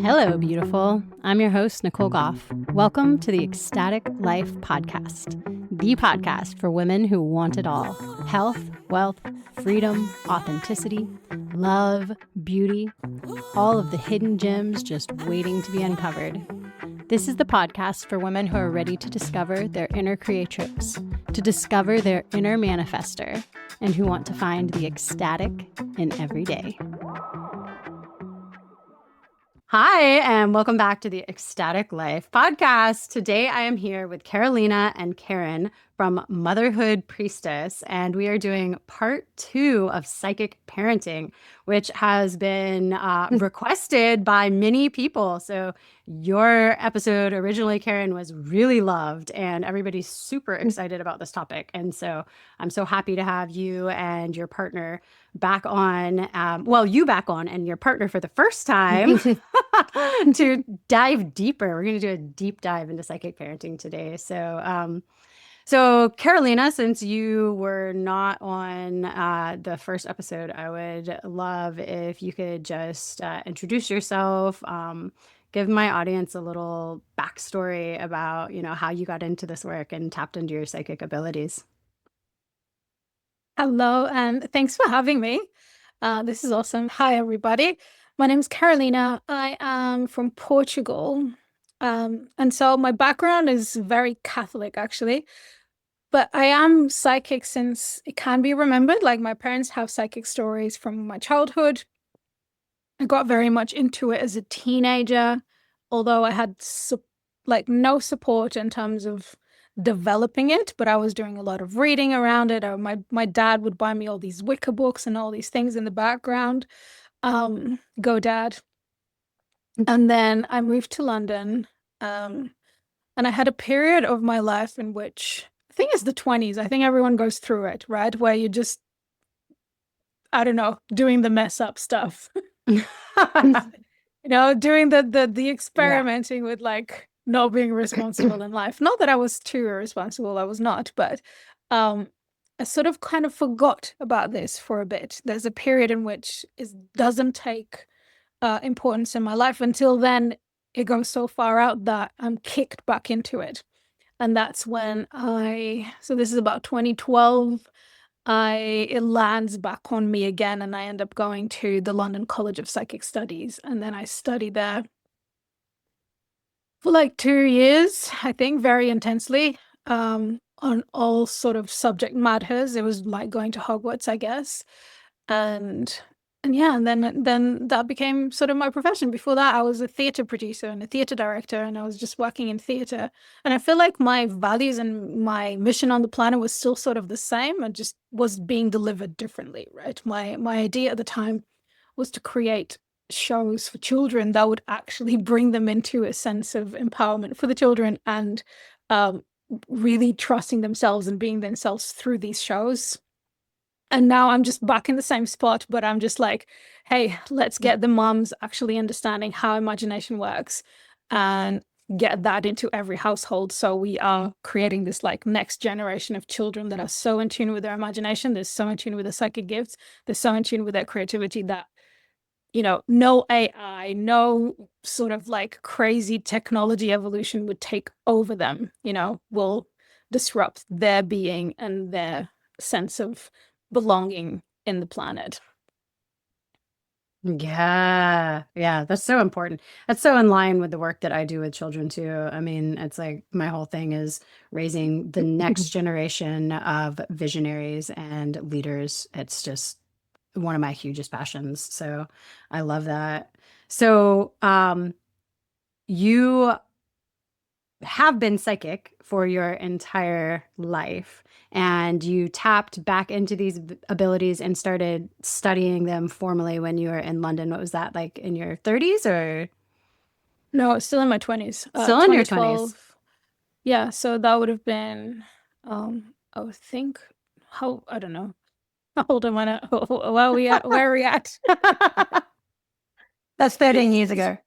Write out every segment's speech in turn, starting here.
Hello, beautiful. I'm your host, Nicole Goff. Welcome to the Ecstatic Life Podcast, the podcast for women who want it all: health, wealth, freedom, authenticity, love, beauty, all of the hidden gems just waiting to be uncovered. This is the podcast for women who are ready to discover their inner creatrix, to discover their inner manifester, and who want to find the ecstatic in every day. Hi, and welcome back to the Ecstatic Life Podcast. Today I am here with Carolina and Kerryn from Motherhood Priestess, and we are doing part 2 of psychic parenting, which has been requested by many people. So your episode originally, Kerryn, was really loved, and everybody's super excited about this topic. And so I'm so happy to have you and your partner back on, you back on and your partner for the first time to dive deeper. We're going to do a deep dive into psychic parenting today. So Carolina, since you were not on the first episode, I would love if you could just introduce yourself, give my audience a little backstory about, how you got into this work and tapped into your psychic abilities. Hello, and thanks for having me. This is awesome. Hi, everybody. My name is Carolina. I am from Portugal. And so my background is very Catholic, actually. But I am psychic since it can be remembered. Like, my parents have psychic stories from my childhood. I got very much into it as a teenager, although I had no support in terms of developing it, but I was doing a lot of reading around it. Or my dad would buy me all these Wicca books and all these things in the background. Go Dad. And then I moved to London, and I had a period of my life in which, I think it's the 20s. I think everyone goes through it, right? Where you're just, I don't know, doing the mess up stuff. Doing the experimenting with not being responsible in life. Not that I was too irresponsible, I was not, but I sort of kind of forgot about this for a bit. There's a period in which it doesn't take importance in my life. Until then, it goes so far out that I'm kicked back into it. And that's when so this is about 2012, it lands back on me again, and I end up going to the London College of Psychic Studies. And then I study there for 2 years, I think, very intensely, on all sort of subject matters. It was like going to Hogwarts, I guess. And then that became sort of my profession. Before that, I was a theatre producer and a theatre director, and I was just working in theatre. And I feel like my values and my mission on the planet was still sort of the same. I just was being delivered differently, right? My idea at the time was to create shows for children that would actually bring them into a sense of empowerment for the children, and really trusting themselves and being themselves through these shows. And now I'm just back in the same spot, but I'm just like, hey, let's get the moms actually understanding how imagination works and get that into every household. So we are creating this next generation of children that are so in tune with their imagination. They're so in tune with their psychic gifts. They're so in tune with their creativity that, no AI, no sort of crazy technology evolution would take over them, will disrupt their being and their sense of belonging in the planet. Yeah, that's so important. That's so in line with the work that I do with children too. I mean, it's like my whole thing is raising the next generation of visionaries and leaders. It's just one of my hugest passions. So I love that. So you have been psychic for your entire life, and you tapped back into these abilities and started studying them formally when you were in London. What was that, like in your 30s or? No, still in my 20s. Still in your 20s. Yeah, so that would have been, I would think, I don't know. How old am I now? Where are we at? That's 13 years ago.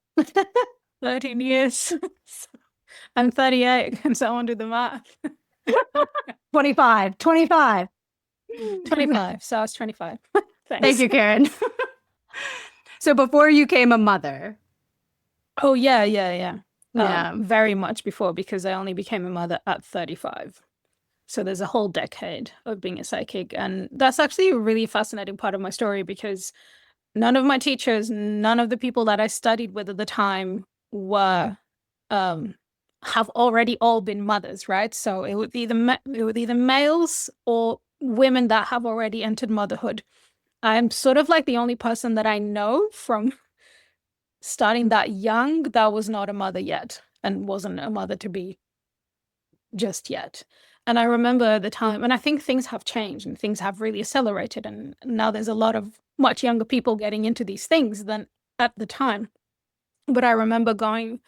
13 years. I'm 38. Can someone do the math? 25. So I was 25. Thank you, Kerryn. So before you became a mother, Oh, yeah, yeah, yeah. Yeah. Very much before, because I only became a mother at 35. So there's a whole decade of being a psychic. And that's actually a really fascinating part of my story, because none of my teachers, none of the people that I studied with at the time were um have already all been mothers, right? So it would either males or women that have already entered motherhood. I'm sort of like the only person that I know from starting that young that was not a mother yet and wasn't a mother to be just yet. And I remember the time, and I think things have changed and things have really accelerated. And now there's a lot of much younger people getting into these things than at the time. But I remember going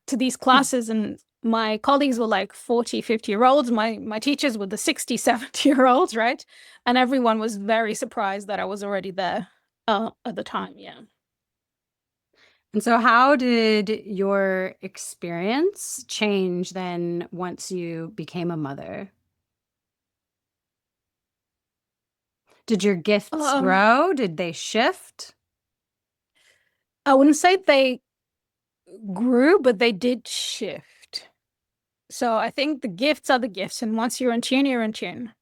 to these classes, and my colleagues were like 40, 50-year olds. My teachers were the 60, 70-year olds, right? And everyone was very surprised that I was already there at the time. Yeah. And so, how did your experience change then once you became a mother? Did your gifts Um, grow? Did they shift? I wouldn't say they grew, but they did shift. So I think the gifts are the gifts, and once you're in tune,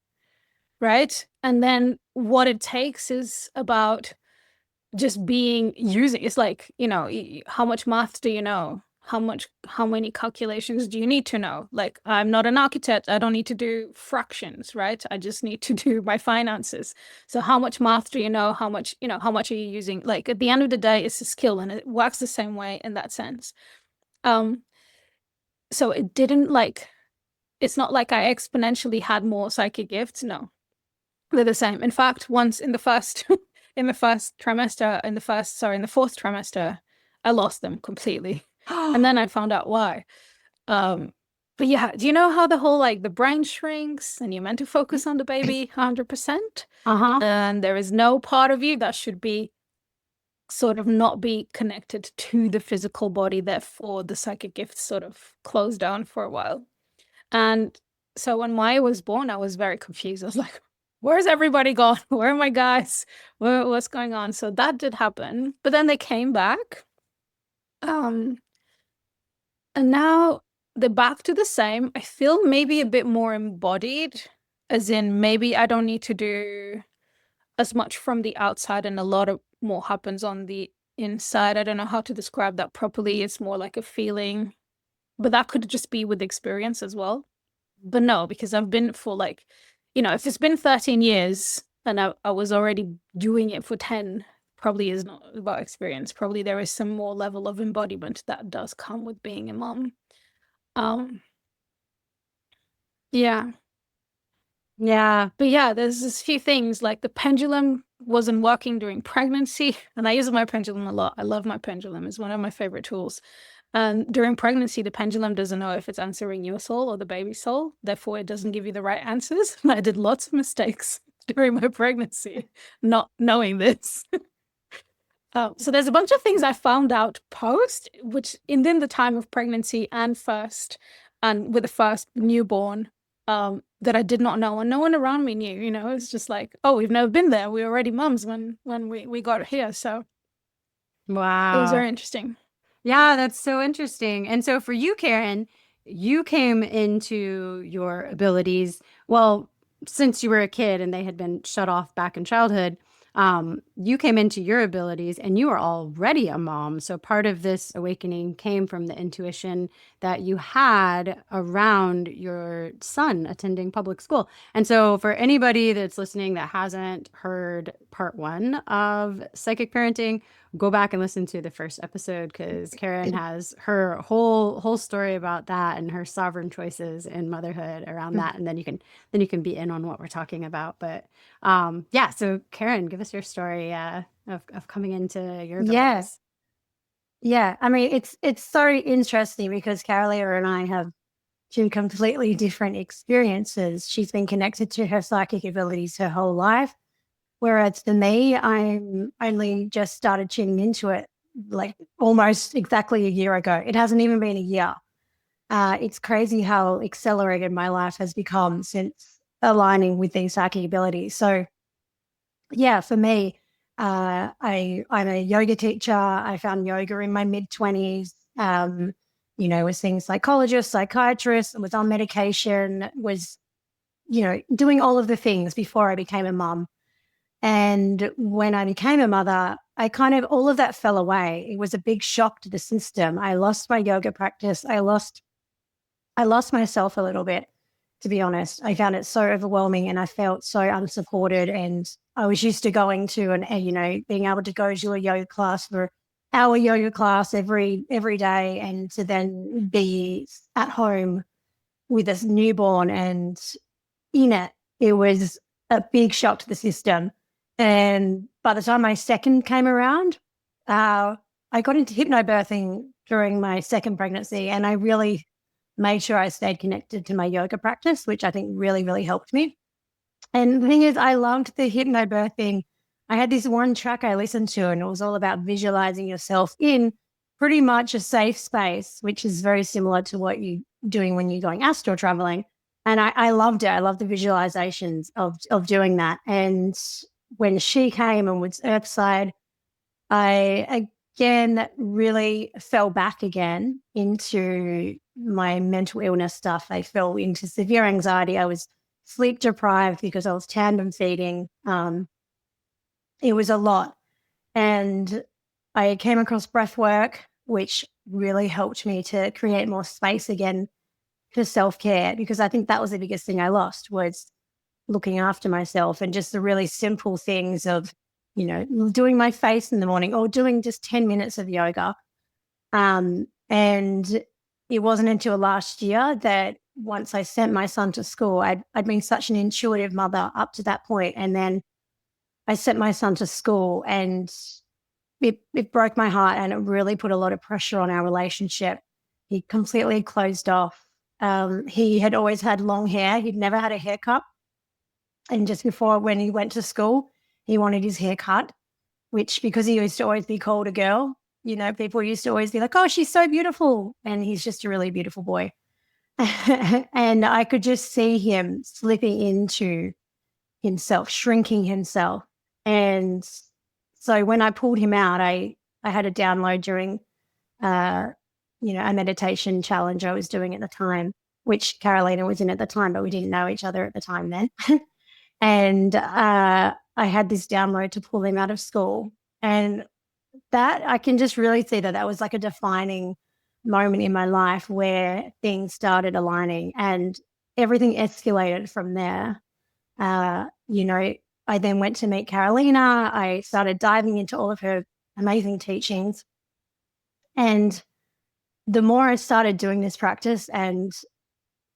right? And then what it takes is about just being using. It's like, how much math do you know? How many calculations do you need to know? Like, I'm not an architect. I don't need to do fractions, right? I just need to do my finances. So how much math do you know? How much are you using? Like, at the end of the day, it's a skill, and it works the same way in that sense. Um, so it didn't like it's not like I exponentially had more psychic gifts. No, they're the same. In fact, once in the first in the first trimester, in the fourth trimester, I lost them completely. And then I found out why. Um, but yeah, do you know how the whole like the brain shrinks and you're meant to focus on the baby 100%? Uh-huh. And there is no part of you that should be sort of not be connected to the physical body. Therefore, the psychic gifts sort of closed down for a while. And so when Maya was born, I was very confused. I was like, where's everybody gone? Where are my guys? What's going on? So that did happen. But then they came back. Um, and now they're back to the same. I feel maybe a bit more embodied, as in maybe I don't need to do as much from the outside, and a lot of more happens on the inside. I don't know how to describe that properly. It's more like a feeling, but that could just be with experience as well. But no, because I've been for like, if it's been 13 years and I was already doing it for 10, probably is not about experience. Probably there is some more level of embodiment that does come with being a mom. Um, yeah. Yeah. But yeah, there's this few things like the pendulum wasn't working during pregnancy, and I use my pendulum a lot. I love my pendulum. It's one of my favorite tools. And during pregnancy, the pendulum doesn't know if it's answering your soul or the baby's soul. Therefore, it doesn't give you the right answers. And I did lots of mistakes during my pregnancy, not knowing this. So there's a bunch of things I found out post, which in the time of pregnancy and with the first newborn, that I did not know, and no one around me knew. It's just like, oh, we've never been there. We were already mums when we got here, so it was Wow. very interesting. Yeah, that's so interesting. And so for you, Karen, you came into your abilities, well, since you were a kid and they had been shut off back in childhood, you came into your abilities and you were already a mom. So part of this awakening came from the intuition that you had around your son attending public school. And so for anybody that's listening that hasn't heard part one of psychic parenting, go back and listen to the first episode because Karen has her whole story about that and her sovereign choices in motherhood around that, and then you can be in on what we're talking about. But yeah, so Karen, give us your story of coming into your Yeah, abilities. yeah. I mean, it's so interesting because Carolina and I have two completely different experiences. She's been connected to her psychic abilities her whole life, whereas for me, I'm only just started tuning into it like almost exactly a year ago. It hasn't even been a year. It's crazy how accelerated my life has become since aligning with these psychic abilities. So yeah, for me, I'm a yoga teacher. I found yoga in my mid 20s. Was seeing psychologists, psychiatrists, was on medication, was, doing all of the things before I became a mum. And when I became a mother, all of that fell away. It was a big shock to the system. I lost my yoga practice. I lost myself a little bit, to be honest. I found it so overwhelming and I felt so unsupported. And I was used to going to being able to go to a yoga class for hour yoga class every day, and to then be at home with this newborn and it was a big shock to the system. And by the time my second came around, I got into hypnobirthing during my second pregnancy, and I really made sure I stayed connected to my yoga practice, which I think really, really helped me. And the thing is, I loved the hypnobirthing. I had this one track I listened to, and it was all about visualizing yourself in pretty much a safe space, which is very similar to what you're doing when you're going astral traveling. And I loved it. I loved the visualizations of doing that. And when she came and was Earthside, I again really fell back again into my mental illness stuff. I fell into severe anxiety. I was sleep deprived because I was tandem feeding. It was a lot. And I came across breath work, which really helped me to create more space again for self-care, because I think that was the biggest thing I lost, was looking after myself, and just the really simple things of, doing my face in the morning or doing just 10 minutes of yoga. And it wasn't until last year that once I sent my son to school, I'd been such an intuitive mother up to that point. And then I sent my son to school, and it broke my heart, and it really put a lot of pressure on our relationship. He completely closed off. He had always had long hair. He'd never had a haircut. And just before, when he went to school, he wanted his hair cut, which, because he used to always be called a girl, people used to always be like, oh, she's so beautiful. And he's just a really beautiful boy. And I could just see him slipping into himself, shrinking himself. And so when I pulled him out, I had a download during, a meditation challenge I was doing at the time, which Carolina was in at the time, but we didn't know each other at the time then. And I had this download to pull him out of school. And that, I can just really see that was like a defining moment in my life where things started aligning, and everything escalated from there. I then went to meet Carolina. I started diving into all of her amazing teachings. And the more I started doing this practice and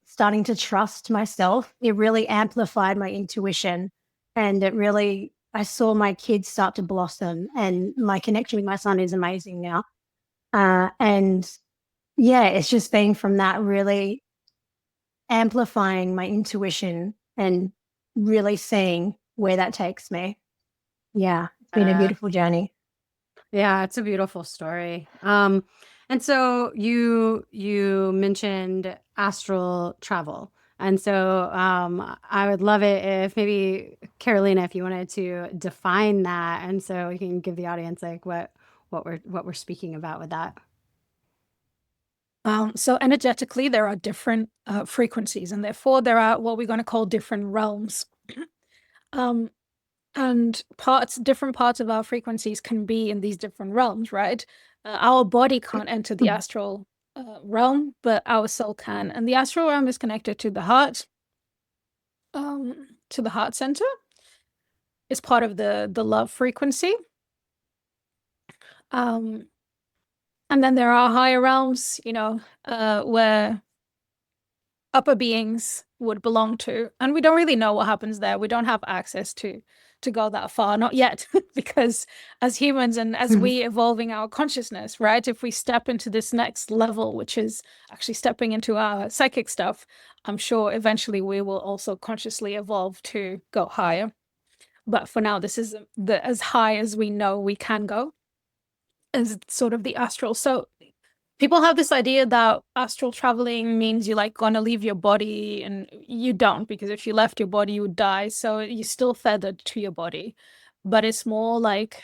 starting to trust myself, it really amplified my intuition. And I saw my kids start to blossom, and my connection with my son is amazing now. And yeah, it's just been from that, really amplifying my intuition and really seeing where that takes me. Yeah, it's been a beautiful journey. Yeah, it's a beautiful story. And so you mentioned astral travel. And so I would love it if maybe, Carolina, if you wanted to define that, and so we can give the audience like what we're speaking about with that. So energetically, there are different frequencies, and therefore there are what we're going to call different realms. And different parts of our frequencies can be in these different realms, right? Our body can't enter the astral realm, but our soul can. And the astral realm is connected to the heart, center. It's part of the love frequency. And then there are higher realms, where upper beings would belong to. And we don't really know what happens there. We don't have access to go that far, not yet, because as humans and as we evolving our consciousness, right, if we step into this next level, which is actually stepping into our psychic stuff, I'm sure eventually we will also consciously evolve to go higher. But for now, this is as high as we know we can go, as sort of the astral. So people have this idea that astral traveling means you're like gonna leave your body, and you don't, because if you left your body, you would die. So you're still feathered to your body, but it's more like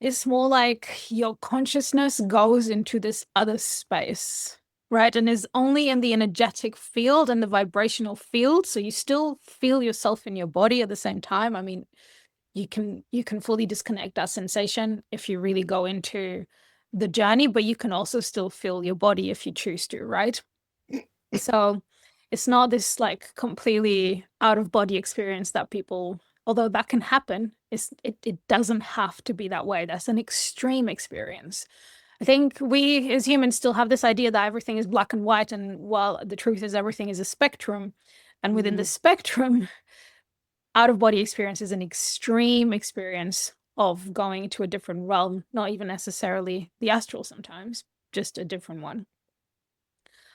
It's more like your consciousness goes into this other space, right? And is only in the energetic field and the vibrational field. So you still feel yourself in your body at the same time. I mean, you can fully disconnect that sensation if you really go into the journey, but you can also still feel your body if you choose to, right? So it's not this like completely out of body experience that people, although that can happen, it doesn't have to be that way. That's an extreme experience. I think we as humans still have this idea that everything is black and white, and while the truth is everything is a spectrum, and within the spectrum, out of body experience is an extreme experience of going to a different realm, not even necessarily the astral sometimes, just a different one.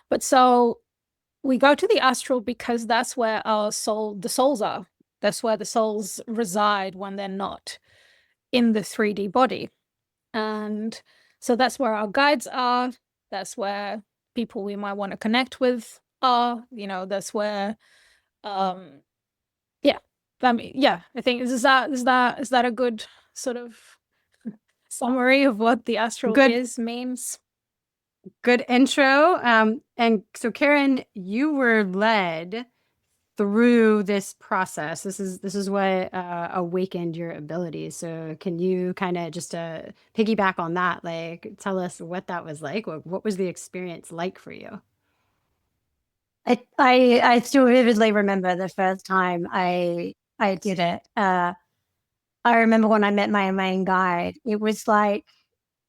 But so we go to the astral because that's where the souls are. That's where the souls reside when they're not in the 3D body. And so that's where our guides are. That's where people we might want to connect with are. That's where, yeah. I mean, yeah. I think is that a good sort of summary of what the astral means? Good intro. And so Kerryn, you were led through this process. This is what awakened your abilities. So can you kind of just piggyback on that? Like, tell us what that was like. What was the experience like for you? I still vividly remember the first time I did it. I remember when I met my main guide, it was like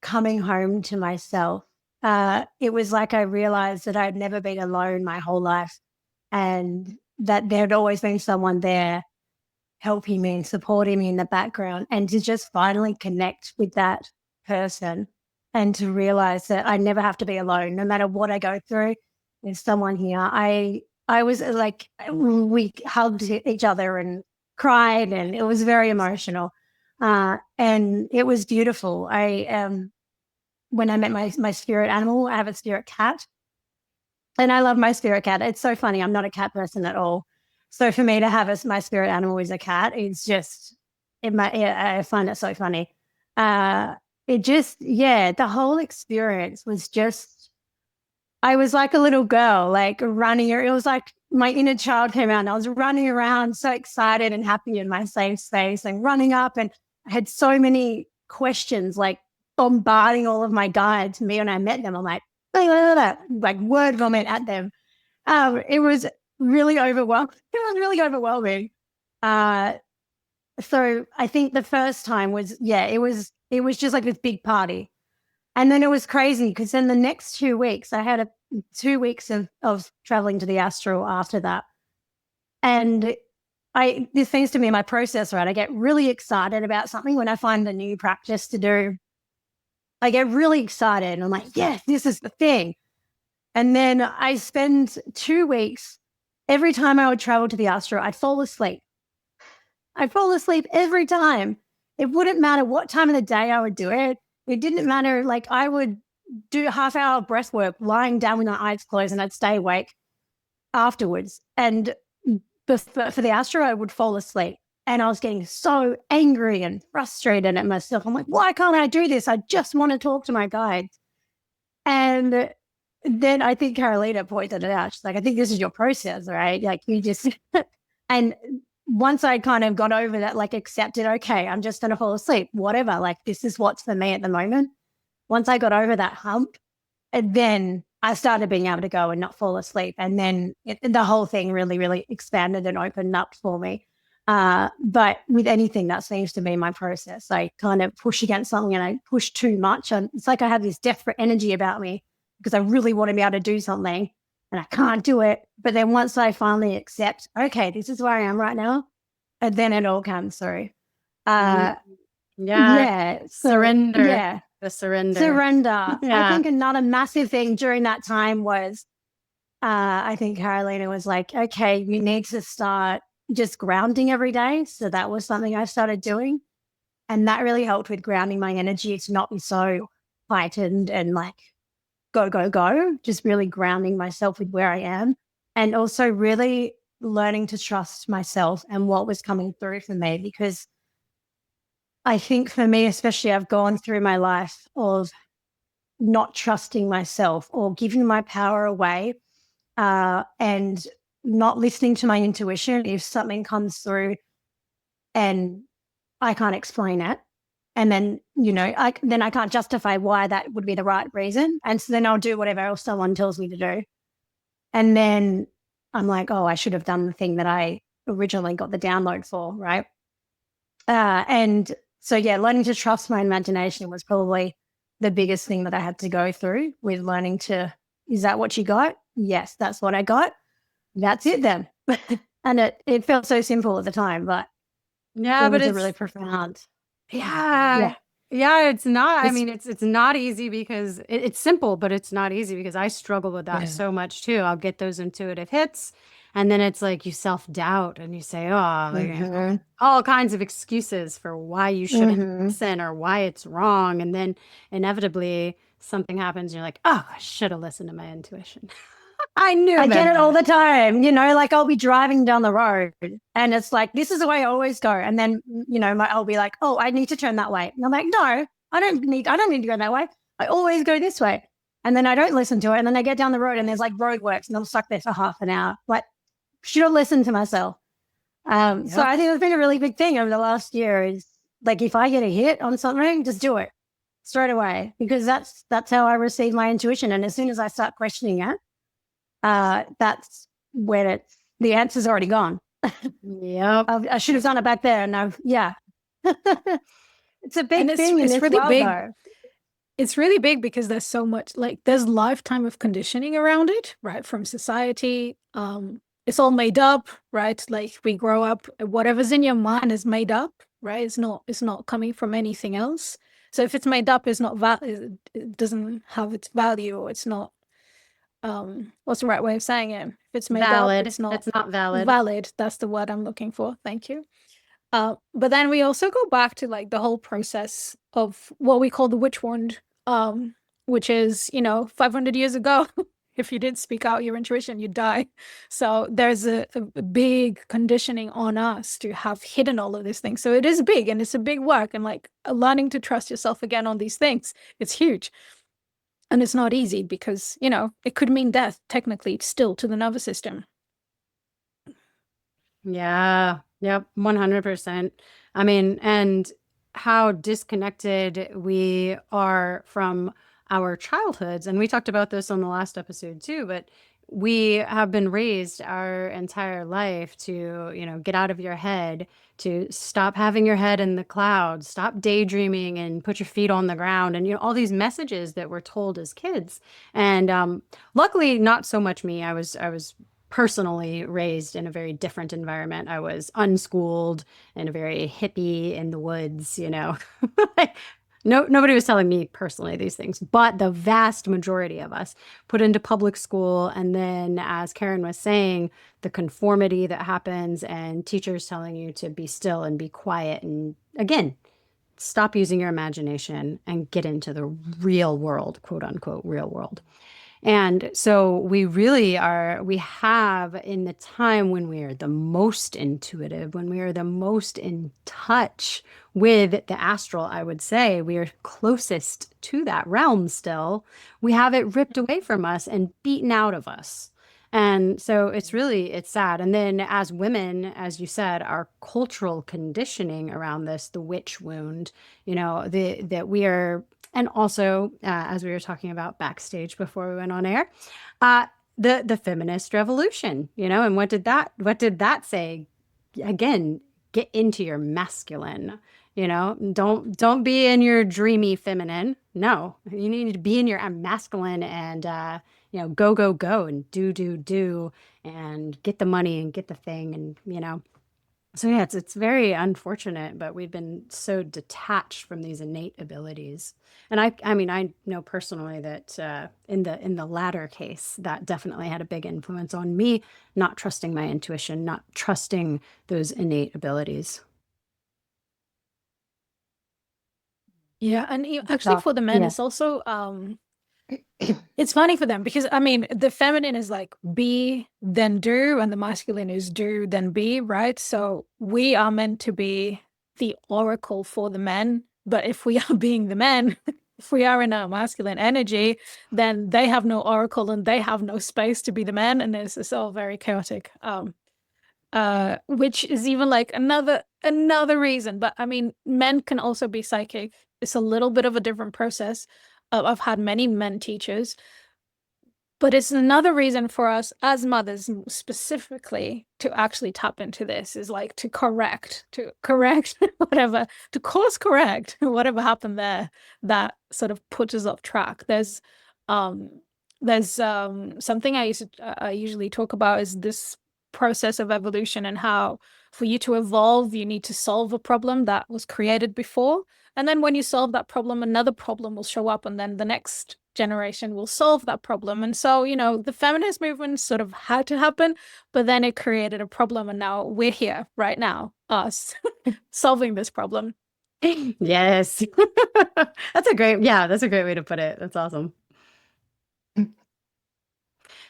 coming home to myself. It was like I realized that I'd never been alone my whole life, and that there'd always been someone there helping me and supporting me in the background, and to just finally connect with that person and to realize that I never have to be alone. No matter what I go through, there's someone here. I was like, we hugged each other and cried, and it was very emotional. And it was beautiful. When I met my spirit animal, I have a spirit cat, and I love my spirit cat. It's so funny. I'm not a cat person at all. So for me to have my spirit animal is a cat, it's just, I find it so funny. The whole experience was just, I was like a little girl, like running. It was like my inner child came out, and I was running around so excited and happy in my safe space and running up. And I had so many questions, like bombarding all of my guides. Me when I met them, I'm like, like word vomit at them. It was really overwhelming. It was really overwhelming. So I think the first time was, it was just like this big party. And then it was crazy because then the next 2 weeks, I had 2 weeks of traveling to the astral after that. And this seems to be my process, right? I get really excited about something when I find a new practice to do. I get really excited and I'm like, yes, this is the thing. And then I spend 2 weeks, every time I would travel to the astral, I'd fall asleep. I'd fall asleep every time. It wouldn't matter what time of the day I would do it. It didn't matter. Like I would do a half-hour breath work lying down with my eyes closed, and I'd stay awake afterwards. And for the astral, I would fall asleep. And I was getting so angry and frustrated at myself. I'm like, why can't I do this? I just want to talk to my guides. And then I think Carolina pointed it out. She's like, I think this is your process, right? Like you just, and once I kind of got over that, like accepted, okay, I'm just going to fall asleep, whatever. Like this is what's for me at the moment. Once I got over that hump, and then I started being able to go and not fall asleep. And then the whole thing really, really expanded and opened up for me. But with anything, that seems to be my process. I kind of push against something and I push too much. And it's like I have this desperate energy about me because I really want to be able to do something and I can't do it. But then once I finally accept, okay, this is where I am right now, and then it all comes through. Surrender. Yeah. The surrender. Surrender. Yeah. I think another massive thing during that time was, I think Carolina was like, okay, you need to start just grounding every day. So that was something I started doing. And that really helped with grounding my energy to not be so heightened and like go, go, go, just really grounding myself with where I am. And also really learning to trust myself and what was coming through for me, because I think for me, especially, I've gone through my life of not trusting myself or giving my power away, and not listening to my intuition if something comes through and I can't explain it. And then, then I can't justify why that would be the right reason. And so then I'll do whatever else someone tells me to do. And then I'm like, oh, I should have done the thing that I originally got the download for, right? And so, yeah, learning to trust my imagination was probably the biggest thing that I had to go through with learning to, is that what you got? Yes, that's what I got. That's it then. And it felt so simple at the time, but Yeah, it but was a it's really profound. yeah. Yeah, it's not. I mean, it's not easy because it's simple, but it's not easy because I struggle with that so much too. I'll get those intuitive hits, and then it's like you self-doubt and you say, oh, like, all kinds of excuses for why you shouldn't listen or why it's wrong. And then inevitably something happens and you're like, oh, I should have listened to my intuition. I knew I get better. it all the time, like I'll be driving down the road and it's like, this is the way I always go. And then, I'll be like, oh, I need to turn that way. And I'm like, no, I don't need to go that way. I always go this way. And then I don't listen to it. And then I get down the road and there's like roadworks and I'm stuck there for half an hour. Like, should have listened to myself. So I think it's been a really big thing over the last year is like, if I get a hit on something, just do it straight away, because that's how I receive my intuition. And as soon as I start questioning it, that's when the answer's already gone. Yep. I should have done it back there. And it's a big thing. It's really big. Though. It's really big because there's so much, like, there's lifetime of conditioning around it, right? From society. It's all made up, right? Like we grow up, whatever's in your mind is made up, right? It's not coming from anything else. So if it's made up, it's not it doesn't have its value, or it's not, what's the right way of saying it? If it's made valid. up, it's not valid. Valid. That's the word I'm looking for. Thank you. But then we also go back to like the whole process of what we call the witch wound, which is, 500 years ago, if you didn't speak out your intuition, you die. So there's a big conditioning on us to have hidden all of these things. So it is big and it's a big work, and like learning to trust yourself again on these things, it's huge. And it's not easy because, it could mean death, technically, still to the nervous system. Yeah. Yep. 100%. I mean, and how disconnected we are from our childhoods. And we talked about this on the last episode too, but we have been raised our entire life to, get out of your head, to stop having your head in the clouds, stop daydreaming and put your feet on the ground, and, all these messages that we're told as kids. And luckily, not so much me. I was personally raised in a very different environment. I was unschooled and a very hippie in the woods, Nobody was telling me personally these things, but the vast majority of us put into public school. And then, as Kerryn was saying, the conformity that happens and teachers telling you to be still and be quiet. And again, stop using your imagination and get into the real world, quote unquote, real world. And so we have in the time when we are the most intuitive, when we are the most in touch with the astral, I would say we are closest to that realm still, we have it ripped away from us and beaten out of us. And so it's sad. And then as women, as you said, our cultural conditioning around this, the witch wound, that we are. And also, as we were talking about backstage before we went on air, the feminist revolution, and what did that say? Again, get into your masculine, don't be in your dreamy feminine. No, you need to be in your masculine and, go and do and get the money and get the thing. And, so yeah, it's very unfortunate, but we've been so detached from these innate abilities. And I mean, I know personally that in the latter case, that definitely had a big influence on me, not trusting my intuition, not trusting those innate abilities. Yeah, and actually for the men, it's also it's funny for them because I mean the feminine is like be then do, and the masculine is do then be, right? So we are meant to be the oracle for the men. But if we are being the men, if we are in our masculine energy, then they have no oracle and they have no space to be the men, and it's all very chaotic. Which is even like another reason. But I mean, men can also be psychic. It's a little bit of a different process. I've had many men teachers, but it's another reason for us as mothers specifically to actually tap into this, is like to correct whatever, to course correct whatever happened there that sort of puts us off track. There's something I usually talk about is this process of evolution, and how for you to evolve, you need to solve a problem that was created before. And then when you solve that problem, another problem will show up, and then the next generation will solve that problem. And so, the feminist movement sort of had to happen, but then it created a problem, and now we're here right now, us solving this problem. Yes. That's a great way to put it. That's awesome.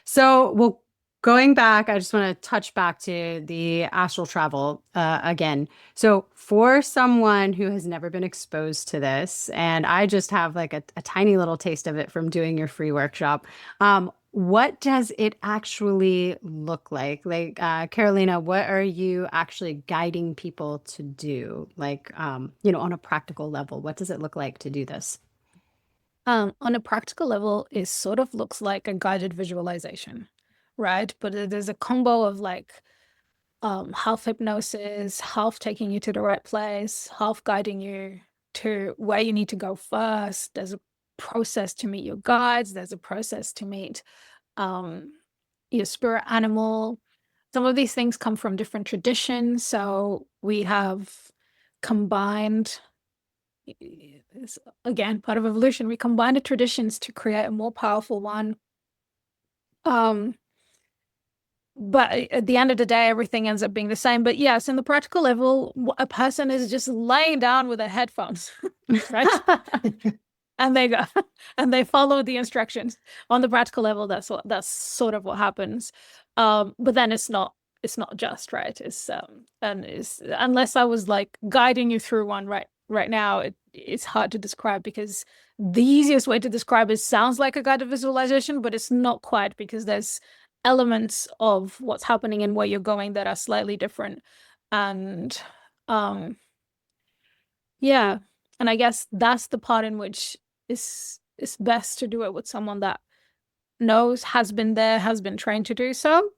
So, going back, I just want to touch back to the astral travel again. So, for someone who has never been exposed to this, and I just have like a tiny little taste of it from doing your free workshop, what does it actually look like? Like, Carolina, what are you actually guiding people to do? Like, on a practical level, what does it look like to do this? On a practical level, it sort of looks like a guided visualization, right? But there's a combo of like half hypnosis, half taking you to the right place, half guiding you to where you need to go first. There's a process to meet your guides. There's a process to meet your spirit animal. Some of these things come from different traditions. So we have combined, it's, again, part of evolution, we combine the traditions to create a more powerful one. But at the end of the day, everything ends up being the same. But yes, in the practical level, a person is just laying down with their headphones, right? And they go and they follow the instructions. On the practical level, that's sort of what happens. But then it's not just right. It's unless I was like guiding you through one right now, it's hard to describe, because the easiest way to describe it sounds like a guided visualization, but it's not quite, because there's elements of what's happening and where you're going that are slightly different. And yeah, and I guess that's the part in which it's best to do it with someone that knows, has been there, has been trained to do so.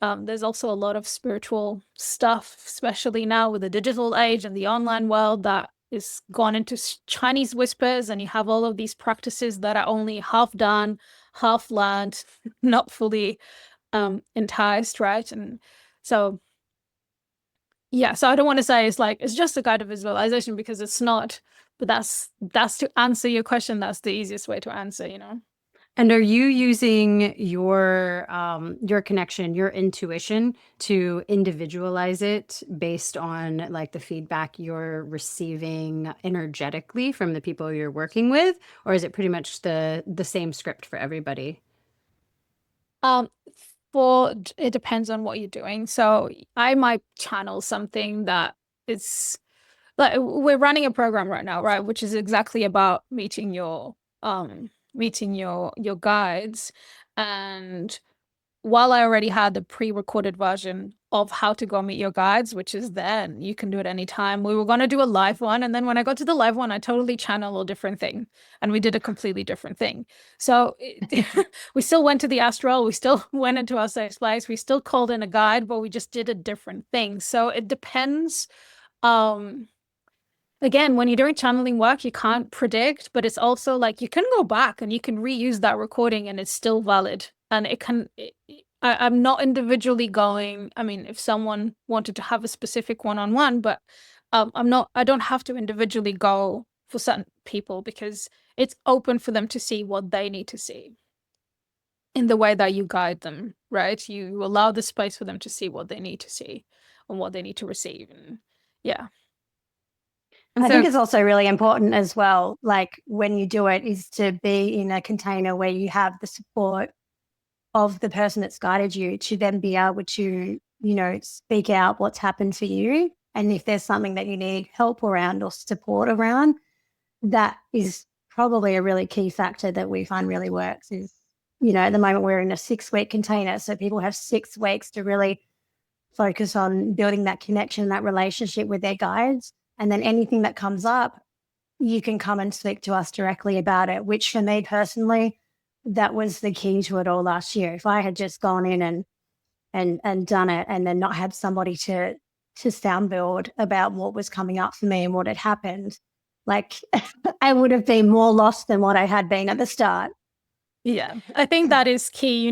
There's also a lot of spiritual stuff, especially now with the digital age and the online world, that is gone into Chinese whispers, and you have all of these practices that are only half done, half learned, not fully enticed, right? And so yeah, so I don't want to say it's just a guided visualization, because it's not, but that's to answer your question. That's the easiest way to answer, And are you using your connection, your intuition, to individualize it based on like the feedback you're receiving energetically from the people you're working with, or is it pretty much the same script for everybody? It depends on what you're doing. So I might channel something that is like, we're running a program right now, right, which is exactly about meeting your guides. And while I already had the pre-recorded version of how to go meet your guides, which is then you can do it anytime, we were going to do a live one. And then when I got to the live one, I totally channeled a different thing, and we did a completely different thing. So we still went to the Astral, we still went into our safe place, we still called in a guide, but we just did a different thing. So it depends. Again, when you're doing channeling work, you can't predict, but it's also like you can go back and you can reuse that recording and it's still valid. And I'm not individually going, I mean, if someone wanted to have a specific one-on-one, but I don't have to individually go for certain people, because it's open for them to see what they need to see in the way that you guide them, right? You allow the space for them to see what they need to see and what they need to receive. And yeah. I think it's also really important as well, like when you do it, is to be in a container where you have the support of the person that's guided you, to then be able to, speak out what's happened for you And if there's something that you need help around or support around, that is probably a really key factor that we find really works is, at the moment we're in a 6-week container. So people have 6 weeks to really focus on building that connection, that relationship with their guides. And then anything that comes up, you can come and speak to us directly about it, which for me personally, that was the key to it all last year. If I had just gone in and done it and then not had somebody to soundboard about what was coming up for me and what had happened, like I would have been more lost than what I had been at the start. Yeah, I think that is key. You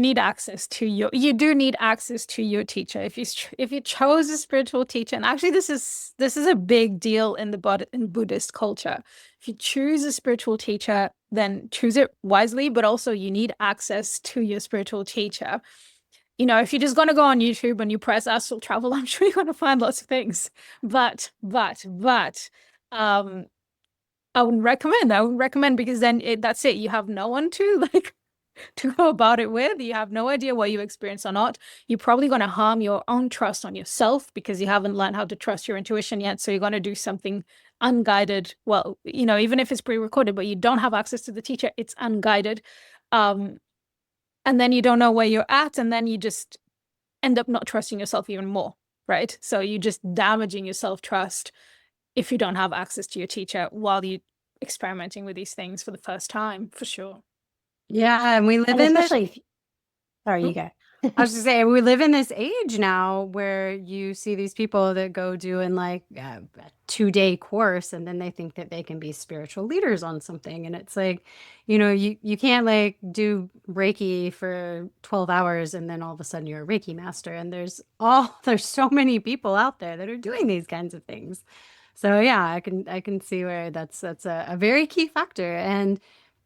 do need access to your teacher. If you chose a spiritual teacher, and actually this is a big deal in Buddhist culture. If you choose a spiritual teacher, then choose it wisely, but also you need access to your spiritual teacher. If you're just going to go on YouTube and you press Astral Travel, I'm sure you're going to find lots of things. But I wouldn't recommend because then that's it. You have no one to to go about it with. You have no idea what you experience or not. You're probably going to harm your own trust on yourself because you haven't learned how to trust your intuition yet. So you're going to do something unguided. Well, even if it's pre-recorded, but you don't have access to the teacher, it's unguided. And then you don't know where you're at. And then you just end up not trusting yourself even more, right? So you're just damaging your self-trust if you don't have access to your teacher while you're experimenting with these things for the first time, for sure. Yeah, and we live And in this. especially sorry, you go. I was just saying, we live in this age now where you see these people that go doing like a 2-day course, and then they think that they can be spiritual leaders on something. And it's like, you can't like do Reiki for 12 hours and then all of a sudden you're a Reiki master. And there's so many people out there that are doing these kinds of things. So yeah, I can see where that's a very key factor. And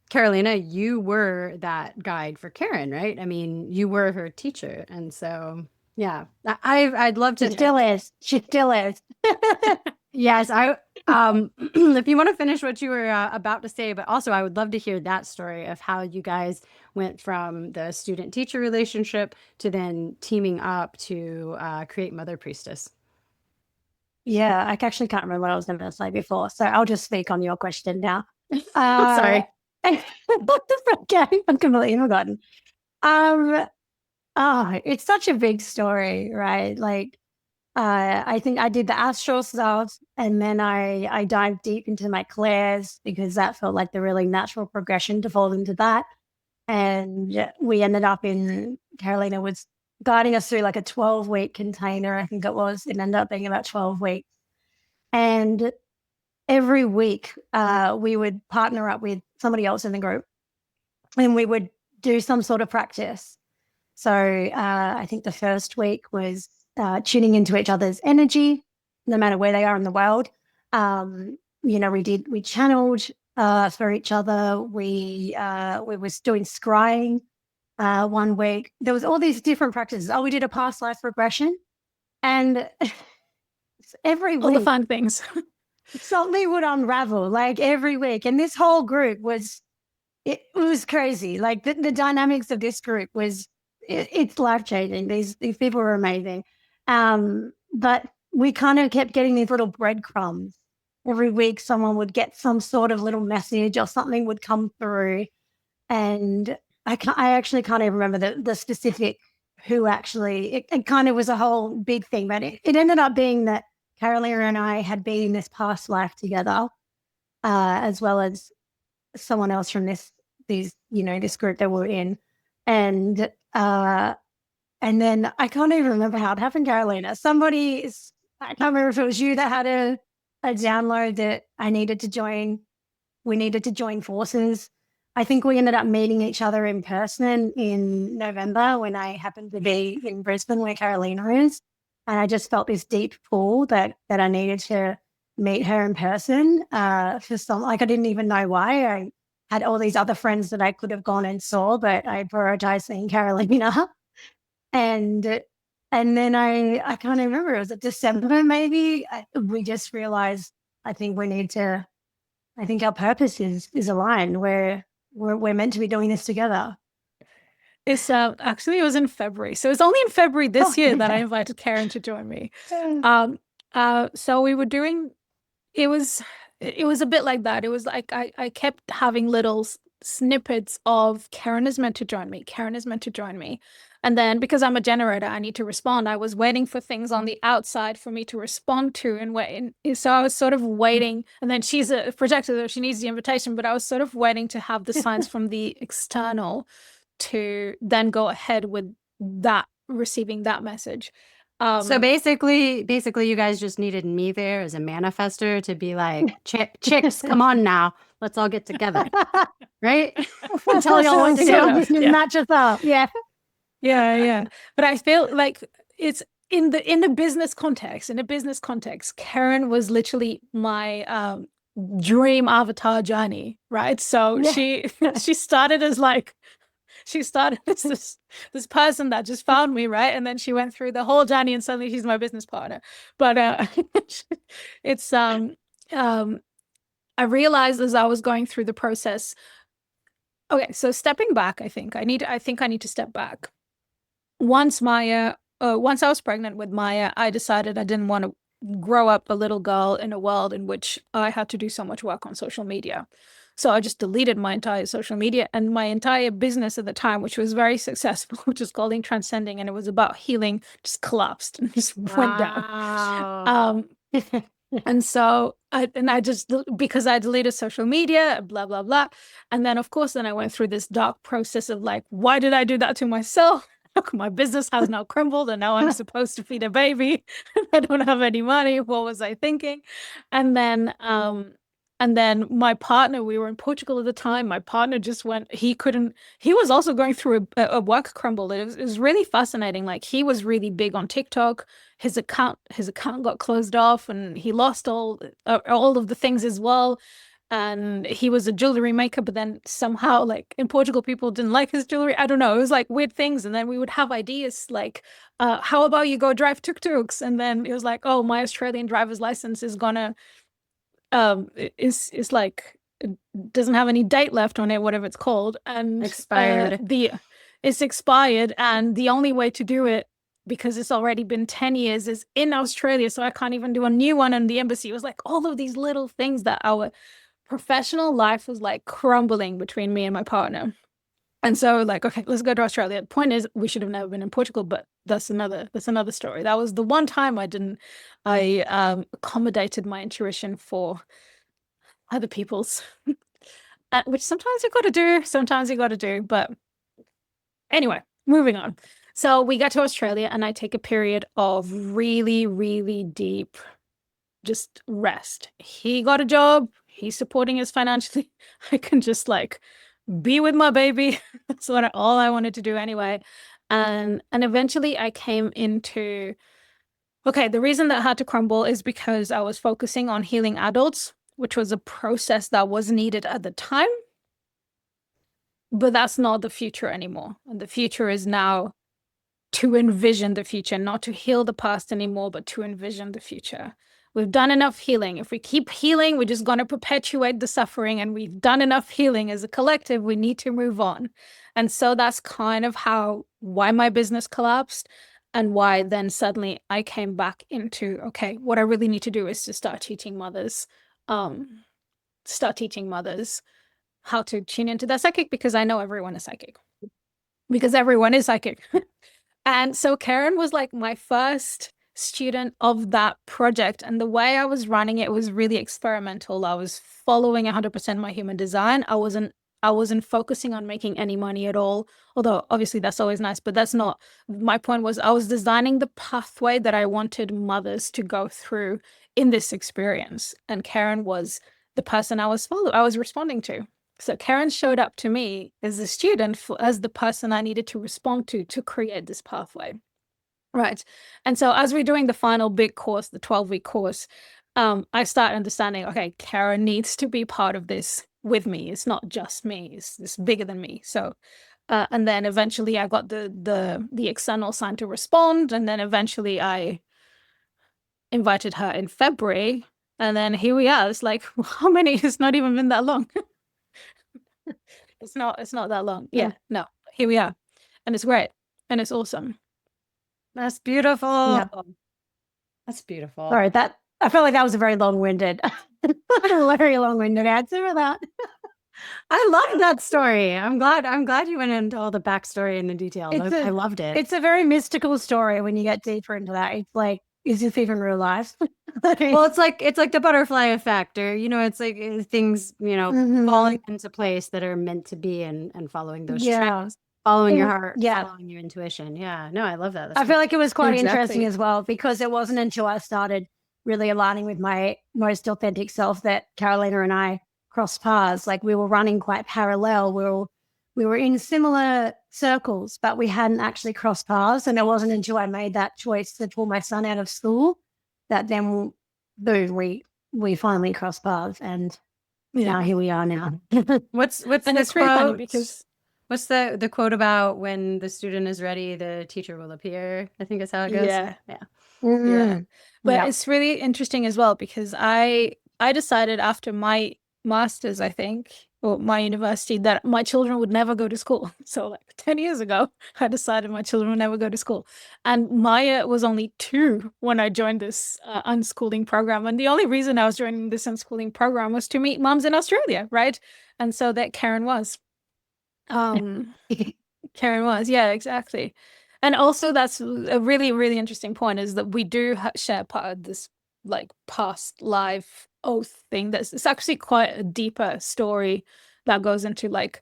Carolina, you were that guide for Kerryn, right? I mean, you were her teacher. And so, yeah, I'd love to. She still is. She still is. Yes. If you want to finish what you were about to say, but also I would love to hear that story of how you guys went from the student-teacher relationship to then teaming up to create Mother Priestess. Yeah, I actually can't remember what I was going to say before. So I'll just speak on your question now. Sorry. What the frick? I've completely forgotten. It's such a big story, right? Like, I think I did the astral stuff, and then I dived deep into my clairs because that felt like the really natural progression to fall into that. And we ended up Carolina was guiding us through like a 12-week container, I think it was. It ended up being about 12 weeks. And every week we would partner up with somebody else in the group and we would do some sort of practice. So I think the first week was tuning into each other's energy, no matter where they are in the world. We channeled for each other. We was doing scrying 1 week. There was all these different practices. We did a past life regression, and every week, all the fun things. something would unravel like every week. And this whole group it was crazy. Like the dynamics of this group it's life-changing. These people were amazing. But we kind of kept getting these little breadcrumbs. Every week someone would get some sort of little message or something would come through. And I actually can't even remember the specific who actually, it kind of was a whole big thing, but it ended up being that Carolina and I had been in this past life together, as well as someone else from this group that we're in. And then I can't even remember how it happened, Carolina. I can't remember if it was you that had a download that we needed to join forces. I think we ended up meeting each other in person in November when I happened to be in Brisbane where Carolina is. And I just felt this deep pull that I needed to meet her in person I didn't even know why. I had all these other friends that I could have gone and saw, but I prioritized seeing Carolina. And then I can't remember. It was December maybe. We just realized I think our purpose is aligned. We're meant to be doing this together. It's actually it was in February. So it's only in February this year that I invited Kerryn to join me. So we were doing, it was a bit like that. It was like I kept having little snippets of Kerryn is meant to join me. Kerryn is meant to join me. And then because I'm a generator, I need to respond. I was waiting for things on the outside for me to respond to and wait. So I was sort of waiting. And then she's a projector, so she needs the invitation, but I was sort of waiting to have the signs from the external to then go ahead with that, receiving that message. So basically, you guys just needed me there as a manifester to be like, chicks, come on now, let's all get together, right? Tell y'all what to do. Yeah. Match us up. Yeah. Yeah. But I feel like it's in the business context. In a business context, Kerryn was literally my dream avatar journey, right? So Yeah. she started as like, she started as this person that just found me, right? And then she went through the whole journey and suddenly she's my business partner. But it's I realized as I was going through the process. Okay, so stepping back, I think I need to step back. Once I was pregnant with Maya, I decided I didn't want to grow up a little girl in a world in which I had to do so much work on social media. So I just deleted my entire social media, and my entire business at the time, which was very successful, which was called Transcending, and it was about healing, just collapsed and just went down. Wow. And so I just, because I deleted social media, blah, blah, blah. And then, of course, then I went through this dark process of like, why did I do that to myself? My business has now crumbled and now I'm supposed to feed a baby. I don't have any money. What was I thinking? And then my partner, we were in Portugal at the time. My partner just went, he was also going through a work crumble. It was really fascinating. Like, he was really big on TikTok. His account got closed off and he lost all of the things as well. And he was a jewelry maker, but then somehow, like, in Portugal, people didn't like his jewelry. I don't know. It was like weird things. And then we would have ideas like, how about you go drive tuk-tuks? And then it was like, oh, my Australian driver's license is gonna, is like, it doesn't have any date left on it, whatever it's called. And Expired. It's expired. And the only way to do it, because it's already been 10 years, is in Australia. So I can't even do a new one in the embassy. It was like all of these little things that our professional life was like crumbling between me and my partner. And so, like, okay, let's go to Australia. The point is, we should have never been in Portugal, but that's another story. That was the one time I accommodated my intuition for other people's, which sometimes you got to do. But anyway, moving on. So we got to Australia and I take a period of really, really deep just rest. He got a job. He's supporting us financially. I can just like be with my baby. That's all I wanted to do anyway. And eventually I came into, okay, the reason that I had to crumble is because I was focusing on healing adults, which was a process that was needed at the time. But that's not the future anymore. And the future is now to envision the future, not to heal the past anymore, but to envision the future. We've done enough healing. If we keep healing, we're just going to perpetuate the suffering. And we've done enough healing as a collective. We need to move on. And so that's kind of why my business collapsed, and why then suddenly I came back into, okay, what I really need to do is to start teaching mothers how to tune into their psychic, because I know everyone is psychic. Because everyone is psychic. And so Kerryn was like my first student of that project. And the way I was running it was really experimental. I was following 100% my human design. I wasn't focusing on making any money at all. Although obviously that's always nice, but that's not my point. Was I was designing the pathway that I wanted mothers to go through in this experience. And Kerryn was the person I was responding to. So Kerryn showed up to me as a student, as the person I needed to respond to create this pathway. Right. And so as we're doing the final big course, the 12-week course, I start understanding, okay, Kerryn needs to be part of this with me. It's not just me. It's bigger than me. So, and then eventually I got the external sign to respond. And then eventually I invited her in February. And then here we are. It's like, how many? It's not even been that long. It's not that long. Yeah, no, here we are. And it's great. And it's awesome. That's beautiful. Yeah. That's beautiful. Sorry, I feel like that was a very long-winded, very long-winded answer for that. I love that story. I'm glad you went into all the backstory and the details. I loved it. It's a very mystical story when you get deeper into that. It's like, is this even real life? Well, it's like the butterfly effect, or it's like things falling into place that are meant to be, and following those trends, following your heart, following your intuition. Yeah, no, I love that. I feel like it was quite Exactly. interesting as well, because it wasn't until I started really aligning with my most authentic self that Carolina and I crossed paths. Like, we were running quite parallel. We were in similar circles, but we hadn't actually crossed paths. And it wasn't until I made that choice to pull my son out of school that then, boom, we finally crossed paths. And now here we are now. What's And the it's really funny quote? because What's the quote about when the student is ready, the teacher will appear? I think is how it goes. yeah. Mhm. But Yeah. it's really interesting as well, because I decided after my master's, I think, or my university, that my children would never go to school. So like 10 years ago, I decided my children would never go to school. And Maya was only 2 when I joined this unschooling program. And the only reason I was joining this unschooling program was to meet moms in Australia, right? And so that Kerryn was. Kerryn was, yeah, exactly. And also, that's a really, really interesting point, is that we do share part of this like past life oath thing. It's actually quite a deeper story that goes into like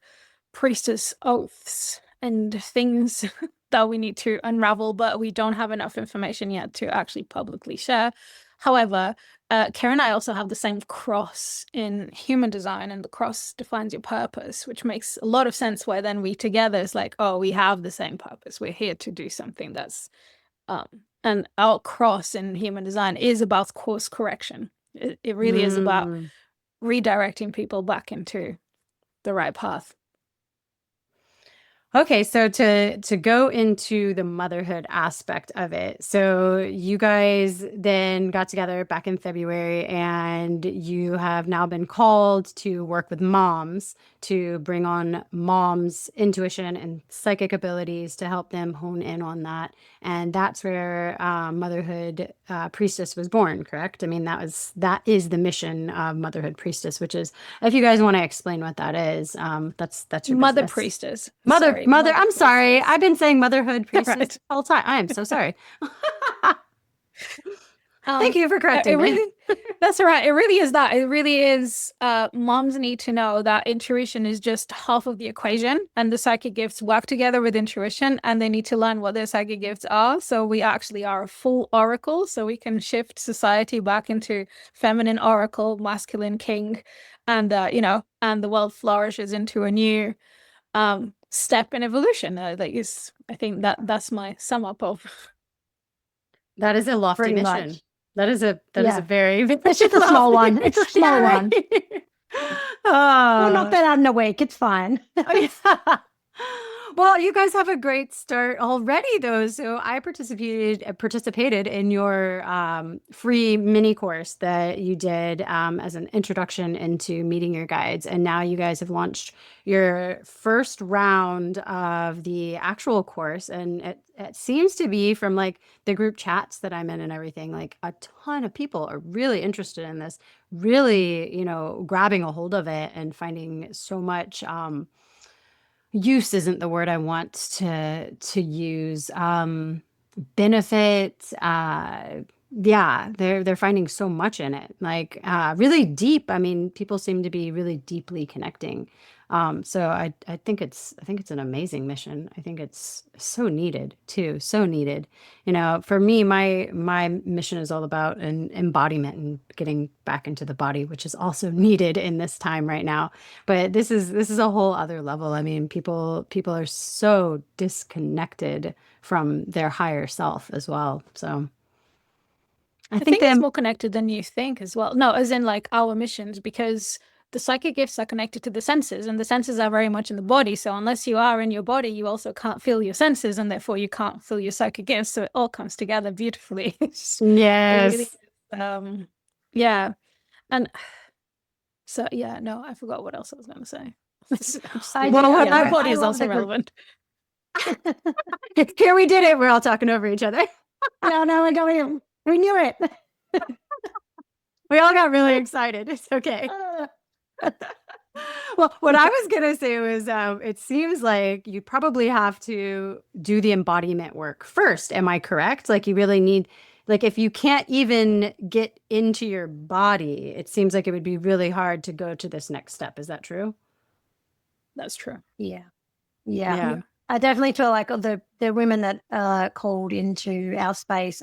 priestess oaths and things that we need to unravel, but we don't have enough information yet to actually publicly share. However, Kerryn and I also have the same cross in human design, and the cross defines your purpose, which makes a lot of sense, where then we together is like, oh, we have the same purpose. We're here to do something that's and our cross in human design is about course correction. It really is about redirecting people back into the right path. Okay, so to go into the motherhood aspect of it. So you guys then got together back in February, and you have now been called to work with moms to bring on moms' intuition and psychic abilities to help them hone in on that. And that's where Motherhood Priestess was born, correct? I mean, that is the mission of Motherhood Priestess, which is, if you guys want to explain what that is, that's your Mother business. Priestess. Mother, Sorry, I'm sorry. Priestess. I've been saying Motherhood Priestess Right. all the time. I am so sorry. Thank you for It correcting me. really, that's all right. It really is that. It really is. Moms need to know that intuition is just half of the equation, and the psychic gifts work together with intuition, and they need to learn what their psychic gifts are. So we actually are a full oracle, so we can shift society back into feminine oracle, masculine king, and and the world flourishes into a new step in evolution. I think that's my sum up of. That is a lofty Pretty mission. much. That is a Yeah. very, very It's just a small lofty one. It's a mission. small Yeah, one. right. We'll knock that out in a week. It's fine. Yeah. Well, you guys have a great start already, though. So I participated in your free mini course that you did as an introduction into meeting your guides, and now you guys have launched your first round of the actual course, and it seems to be, from like the group chats that I'm in and everything, like a ton of people are really interested in this, really, grabbing a hold of it and finding so much use isn't the word I want to use. Benefit. Yeah, they're finding so much in it, like really deep. I mean, people seem to be really deeply connecting. So I think it's an amazing mission. I think it's so needed too, so needed. For me, my mission is all about an embodiment and getting back into the body, which is also needed in this time right now. But this is a whole other level. I mean, people are so disconnected from their higher self as well. So I think it's more connected than you think as well. No, as in like our missions, because the psychic gifts are connected to the senses, and the senses are very much in the body. So unless you are in your body, you also can't feel your senses, and therefore you can't feel your psychic gifts. So it all comes together beautifully. yes. Yeah. And so, yeah, no, I forgot what else I was going to say. My body is also relevant. Here we did it. We're all talking over each other. No, we're going. We knew it. We all got really excited. It's okay. Well, what I was going to say was it seems like you probably have to do the embodiment work first. Am I correct? Like you really need, like if you can't even get into your body, it seems like it would be really hard to go to this next step. Is that true? That's true. Yeah. Yeah. I definitely feel like the women that are called into our space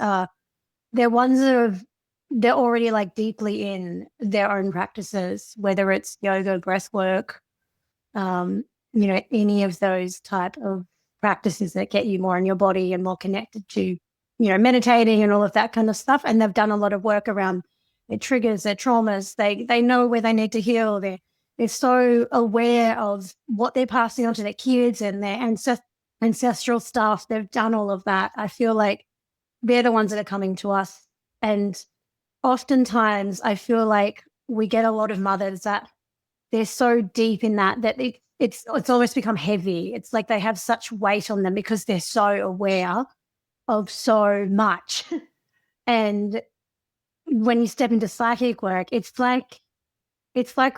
they're ones that they're already like deeply in their own practices, whether it's yoga, breath work, any of those type of practices that get you more in your body and more connected to, meditating and all of that kind of stuff. And they've done a lot of work around their triggers, their traumas. They know where they need to heal. They're so aware of what they're passing on to their kids and their ancestral stuff. They've done all of that. I feel like they're the ones that are coming to us. And oftentimes I feel like we get a lot of mothers that they're so deep in that it's almost become heavy. It's like they have such weight on them because they're so aware of so much. And when you step into psychic work, it's like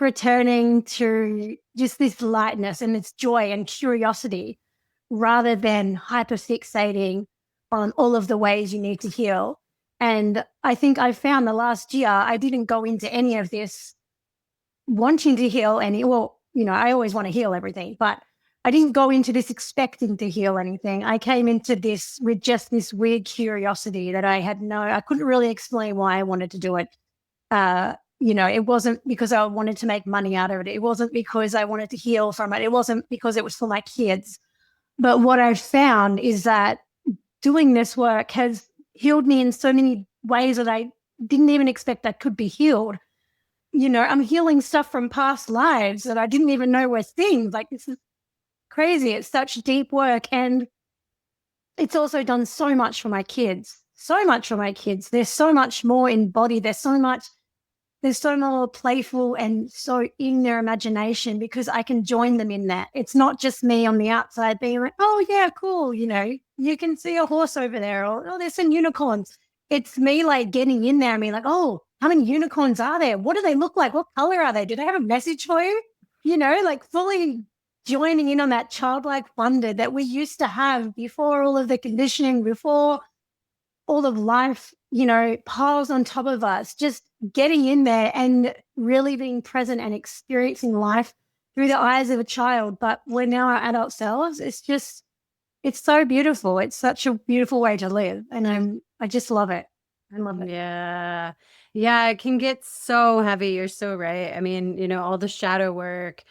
returning to just this lightness and this joy and curiosity rather than hyperfixating on all of the ways you need to heal. And I think I found the last year I didn't go into any of this wanting to heal I always want to heal everything, but I didn't go into this expecting to heal anything. I came into this with just this weird curiosity that I couldn't really explain why I wanted to do it. It wasn't because I wanted to make money out of it. It wasn't because I wanted to heal from it. It wasn't because it was for my kids. But what I've found is that doing this work has healed me in so many ways that I didn't even expect that could be healed. I'm healing stuff from past lives that I didn't even know were things. Like, this is crazy. It's such deep work. And it's also done so much for my kids. So much for my kids. They're so much more embodied. They're so more playful and so in their imagination because I can join them in that. It's not just me on the outside being like, oh, yeah, cool. You can see a horse over there, or, oh, there's some unicorns. It's me like getting in there and being like, oh, how many unicorns are there? What do they look like? What color are they? Do they have a message for you? Like fully joining in on that childlike wonder that we used to have before all of the conditioning, before all of life, piles on top of us, just getting in there and really being present and experiencing life through the eyes of a child. But we're now our adult selves. It's so beautiful. It's such a beautiful way to live. And I just love it. I love it. Yeah. Yeah, it can get so heavy. You're so right. I mean, all the shadow work,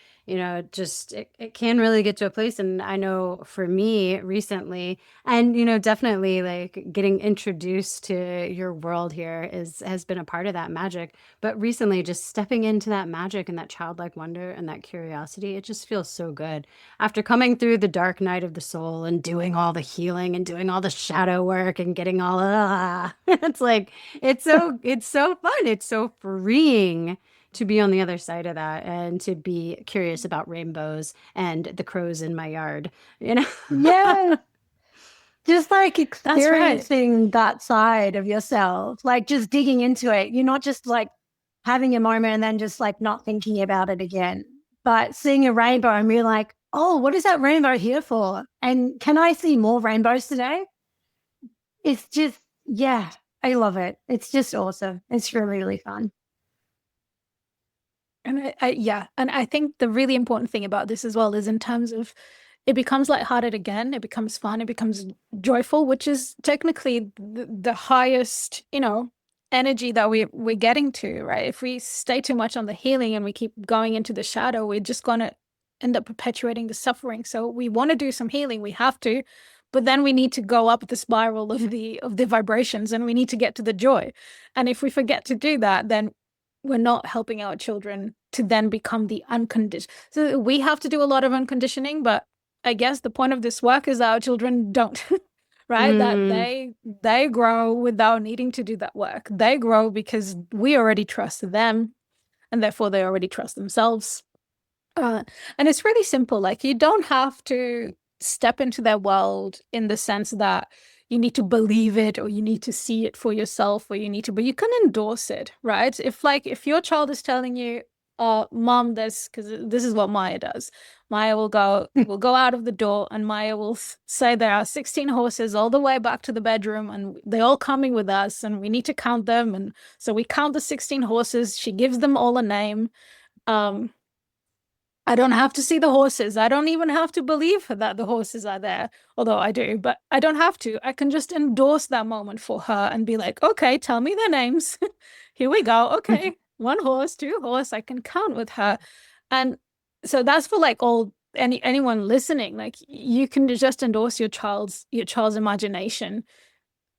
just it can really get to a place. And I know for me recently, and definitely like getting introduced to your world here has been a part of that magic. But recently just stepping into that magic and that childlike wonder and that curiosity, it just feels so good. After coming through the dark night of the soul and doing all the healing and doing all the shadow work and getting all it's like it's so fun. It's so freeing to be on the other side of that and to be curious about rainbows and the crows in my yard, Yeah. Just like right. experiencing that side of yourself, like just digging into it. You're not just like having a moment and then just like not thinking about it again, but seeing a rainbow and you're like, oh, what is that rainbow here for? And can I see more rainbows today? It's just, yeah, I love it. It's just awesome. It's really, really fun. And I think the really important thing about this as well is in terms of it becomes lighthearted again, it becomes fun, it becomes joyful, which is technically the highest, energy that we're getting to, right? If we stay too much on the healing and we keep going into the shadow, we're just going to end up perpetuating the suffering. So we want to do some healing, we have to, but then we need to go up the spiral of the vibrations and we need to get to the joy. And if we forget to do that, then we're not helping our children to then become the unconditioned. So we have to do a lot of unconditioning, but I guess the point of this work is that our children don't, right? That they grow without needing to do that work. They grow because we already trust them, and therefore they already trust themselves. And it's really simple. Like, you don't have to step into their world in the sense that you need to believe it, or you need to see it for yourself, or but you can endorse it, right? If your child is telling you, mom, because this is what Maya does. Maya will go out of the door, and Maya will say there are 16 horses all the way back to the bedroom, and they're all coming with us, and we need to count them. And so we count the 16 horses. She gives them all a name. I don't have to see the horses. I don't even have to believe that the horses are there, although I do, but I don't have to. I can just endorse that moment for her and be like, okay, tell me their names. Here we go. Okay, 1 horse, 2 horse. I can count with her. And so that's for like anyone listening. Like, you can just endorse your child's imagination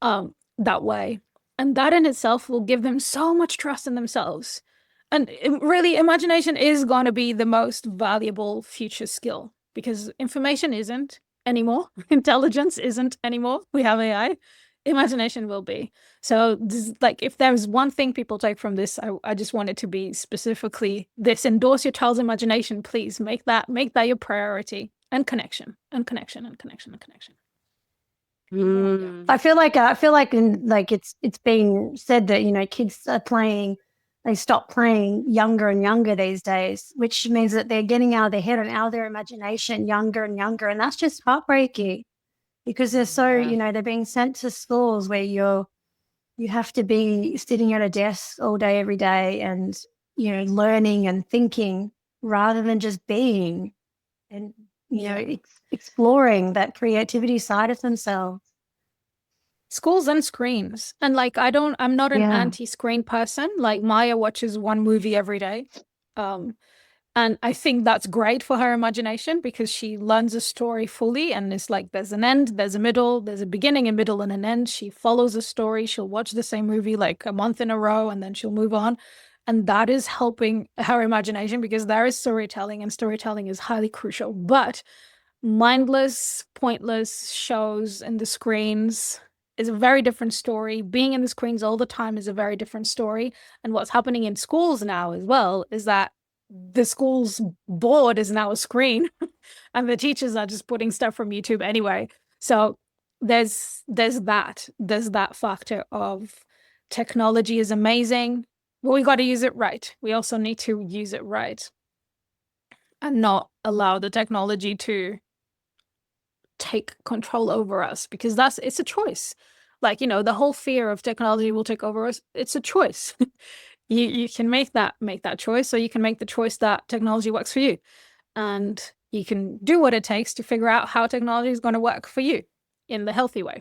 that way. And that in itself will give them so much trust in themselves. And really, imagination is going to be the most valuable future skill, because information isn't anymore. Intelligence isn't anymore. We have AI. Imagination will be. So like, if there's one thing people take from this, I just want it to be specifically this: endorse your child's imagination, please. Make that your priority. And connection, and connection, and connection, and connection. I feel like it's being said that kids are playing. They stop playing younger and younger these days, which means that they're getting out of their head and out of their imagination younger and younger, and that's just heartbreaking, because they're they're being sent to schools where you have to be sitting at a desk all day every day, and learning and thinking rather than just being, and exploring that creativity side of themselves. Schools and screens. And like, I'm not an anti-screen person. Like, Maya watches 1 movie every day. And I think that's great for her imagination, because she learns a story fully, and it's like, there's an end, there's a middle, there's a beginning, a middle, and an end. She follows a story. She'll watch the same movie like a month in a row, and then she'll move on. And that is helping her imagination, because there is storytelling, and storytelling is highly crucial. But mindless, pointless shows in the screens is a very different story. Being in the screens all the time is a very different story. And what's happening in schools now as well is that the school's board is now a screen, and the teachers are just putting stuff from YouTube anyway. So there's that factor of technology is amazing, but we got to use it right. We also need to use it right, and not allow the technology to take control over us, because it's a choice. Like, the whole fear of technology will take over us. It's a choice. You can make that choice, or you can make the choice that technology works for you, and you can do what it takes to figure out how technology is going to work for you in the healthy way.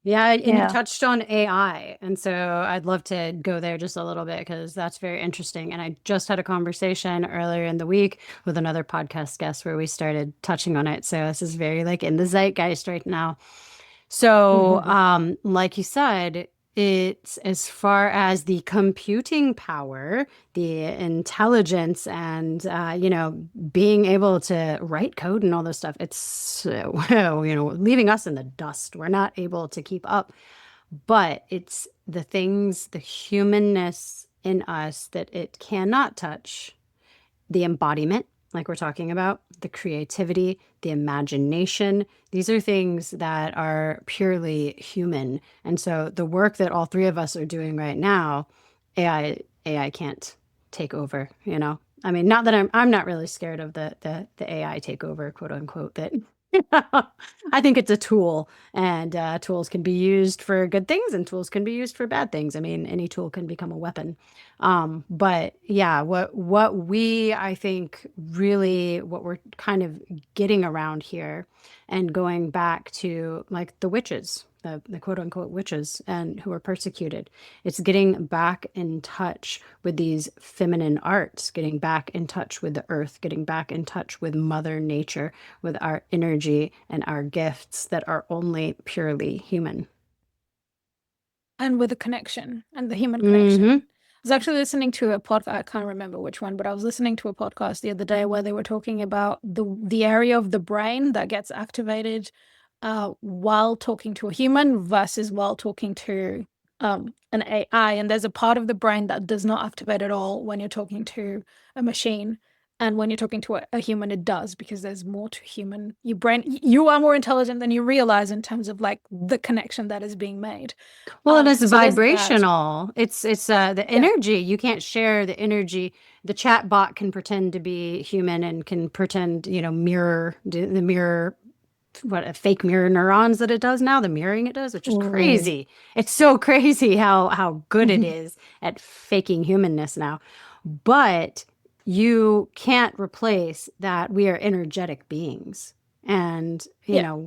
Yeah, and you touched on AI, and so I'd love to go there just a little bit, because that's very interesting. And I just had a conversation earlier in the week with another podcast guest where we started touching on it. So this is very like in the zeitgeist right now. So like you said, it's as far as the computing power, the intelligence, and being able to write code and all this stuff. It's leaving us in the dust. We're not able to keep up. But it's the things, the humanness in us that it cannot touch. The embodiment, like we're talking about, the creativity, the imagination. These are things that are purely human. And so the work that all 3 of us are doing right now, AI can't take over, I mean, not that I'm not really scared of the AI takeover, quote unquote, that I think it's a tool, and tools can be used for good things, and tools can be used for bad things. I mean, any tool can become a weapon. But yeah, what I think really what we're kind of getting around here, and going back to like the witches, the quote unquote witches, and who are persecuted. It's getting back in touch with these feminine arts, getting back in touch with the earth, getting back in touch with Mother Nature, with our energy and our gifts that are only purely human. And with the connection, and the human connection. I was actually listening to a podcast, I can't remember which one, but I was listening to a podcast the other day where they were talking about the area of the brain that gets activated while talking to a human versus while talking to an AI. And there's a part of the brain that does not activate at all when you're talking to a machine. And when you're talking to a human, it does, because there's more to human. You are more intelligent than you realize in terms of like the connection that is being made. Well, and it's So there's that. vibrational. It's the Yeah. energy. You can't share the energy. The chat bot can pretend to be human and can pretend, mirror the mirror, what fake mirror neurons that it does now, the mirroring it does, which is crazy. It's so crazy how good it is at faking humanness now. But you can't replace that we are energetic beings. And,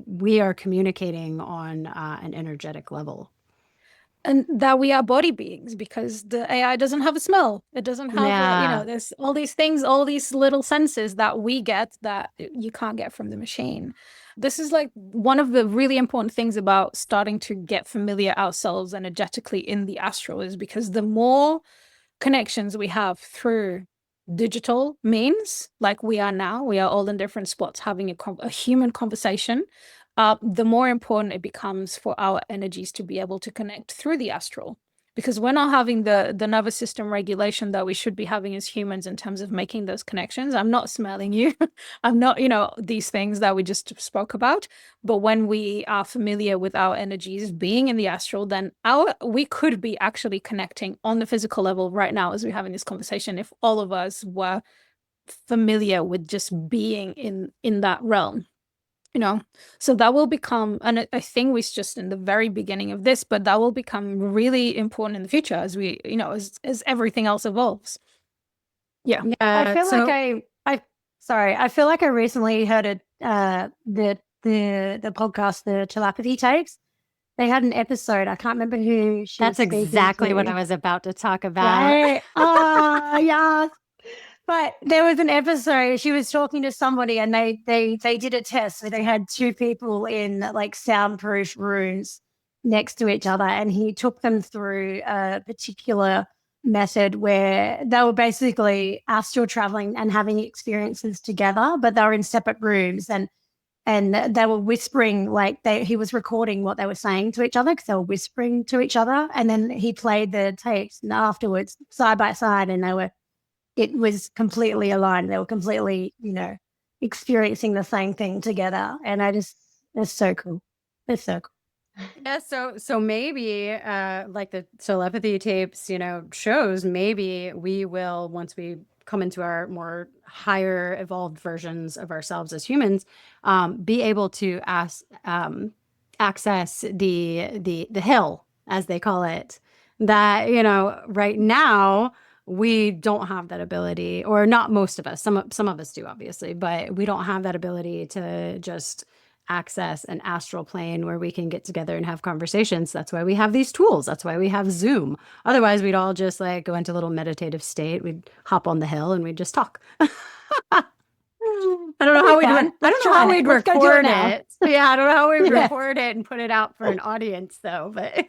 we are communicating on an energetic level. And that we are body beings, because the AI doesn't have a smell. It doesn't have, there's all these things, all these little senses that we get that you can't get from the machine. This is like one of the really important things about starting to get familiar ourselves energetically in the astral, is because the more connections we have through digital means, like we are now, we are all in different spots having a human conversation, the more important it becomes for our energies to be able to connect through the astral. Because we're not having the nervous system regulation that we should be having as humans in terms of making those connections. I'm not smelling you. I'm not, these things that we just spoke about. But when we are familiar with our energies being in the astral, then we could be actually connecting on the physical level right now as we're having this conversation, if all of us were familiar with just being in that realm. So that will become, and I think we're just in the very beginning of this, but that will become really important in the future as we, as everything else evolves. Yeah. I feel like I feel like I recently heard the podcast, the telepathy tapes. They had an episode. I can't remember who she That's was speaking exactly to. what I was about to talk about. Right? Oh, yeah. But there was an episode, she was talking to somebody, and they did a test. So they had two people in like soundproof rooms next to each other, and he took them through a particular method where they were basically astral traveling and having experiences together, but they were in separate rooms, and they were whispering, like he was recording what they were saying to each other because they were whispering to each other, and then he played the tapes afterwards side by side, and it was completely aligned. They were completely, experiencing the same thing together. And it's so cool. It's so cool. Yeah, so maybe like the telepathy tapes, shows, maybe we will, once we come into our more higher evolved versions of ourselves as humans, be able to access the hill, as they call it, that, right now we don't have that ability, or not most of us. Some of us do, obviously, but we don't have that ability to just access an astral plane where we can get together and have conversations. That's why we have these tools. That's why we have Zoom. Otherwise, we'd all just like go into a little meditative state. We'd hop on the hill and we'd just talk. I don't know how we'd record it. Yeah, I don't know how we'd record it and put it out for an audience, though. But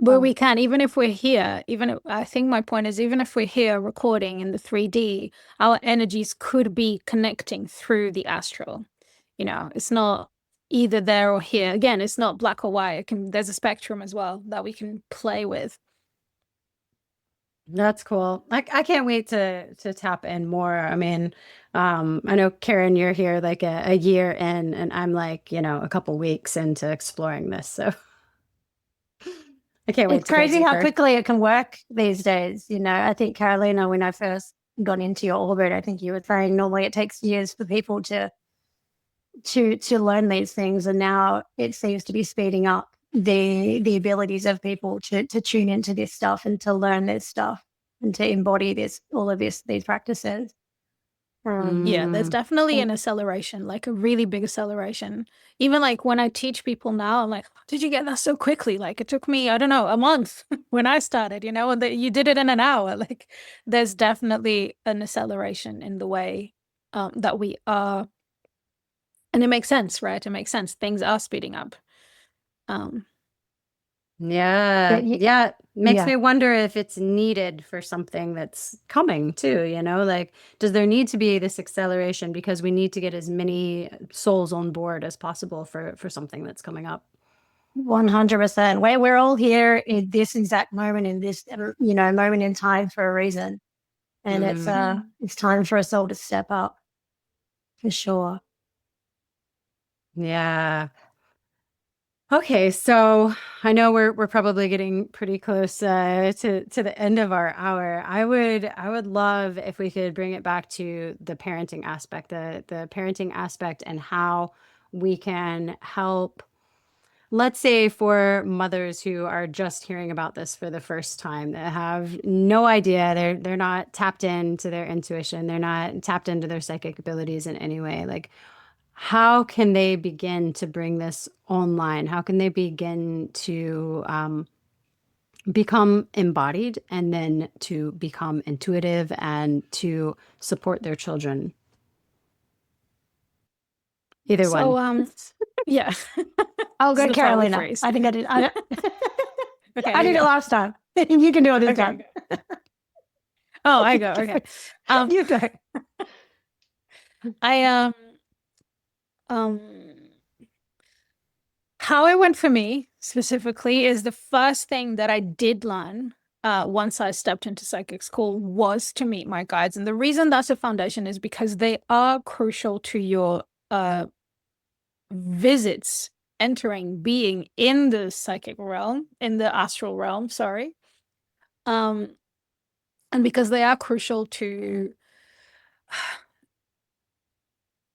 But we can, even if we're here, I think my point is, even if we're here recording in the 3D, our energies could be connecting through the astral. It's not either there or here. Again, it's not black or white. There's a spectrum as well that we can play with. That's cool. I can't wait to tap in more. I mean, I know, Kerryn, you're here like a year in, and I'm like, a couple weeks into exploring this. So I can't wait. It's crazy how quickly it can work these days. I think, Carolina, when I first got into your orbit, I think you were saying normally it takes years for people to learn these things, and now it seems to be speeding up the abilities of people to tune into this stuff and to learn this stuff and to embody these practices. Yeah, there's definitely an acceleration, like a really big acceleration. Even like when I teach people now, I'm like, how did you get that so quickly? Like it took me, I don't know, a month when I started, and you did it in an hour. Like there's definitely an acceleration in the way that we are. And it makes sense, right? It makes sense. Things are speeding up. Yeah. Makes me wonder if it's needed for something that's coming too, like, does there need to be this acceleration because we need to get as many souls on board as possible for something that's coming up? 100%. We're all here in this exact moment, in this, moment in time for a reason. And it's time for us all to step up, for sure. Yeah. Okay, so I know we're probably getting pretty close to the end of our hour. I would love if we could bring it back to the parenting aspect, the parenting aspect, and how we can help. Let's say for mothers who are just hearing about this for the first time, that have no idea, they're not tapped into their intuition, they're not tapped into their psychic abilities in any way. Like, how can they begin to bring this online? How can they begin to become embodied and then to become intuitive and to support their children? Either one. Yeah. I'll This go is a public Carolina. phrase. I think I did. Okay, I you did it go. last time. You can do it this Okay, time. Oh, I go. Okay. You go. I um how it went for me specifically is the first thing that I did learn once I stepped into psychic school was to meet my guides. And the reason that's a foundation is because they are crucial to your visits, entering, being in the psychic realm, in the astral realm, sorry. And because they are crucial to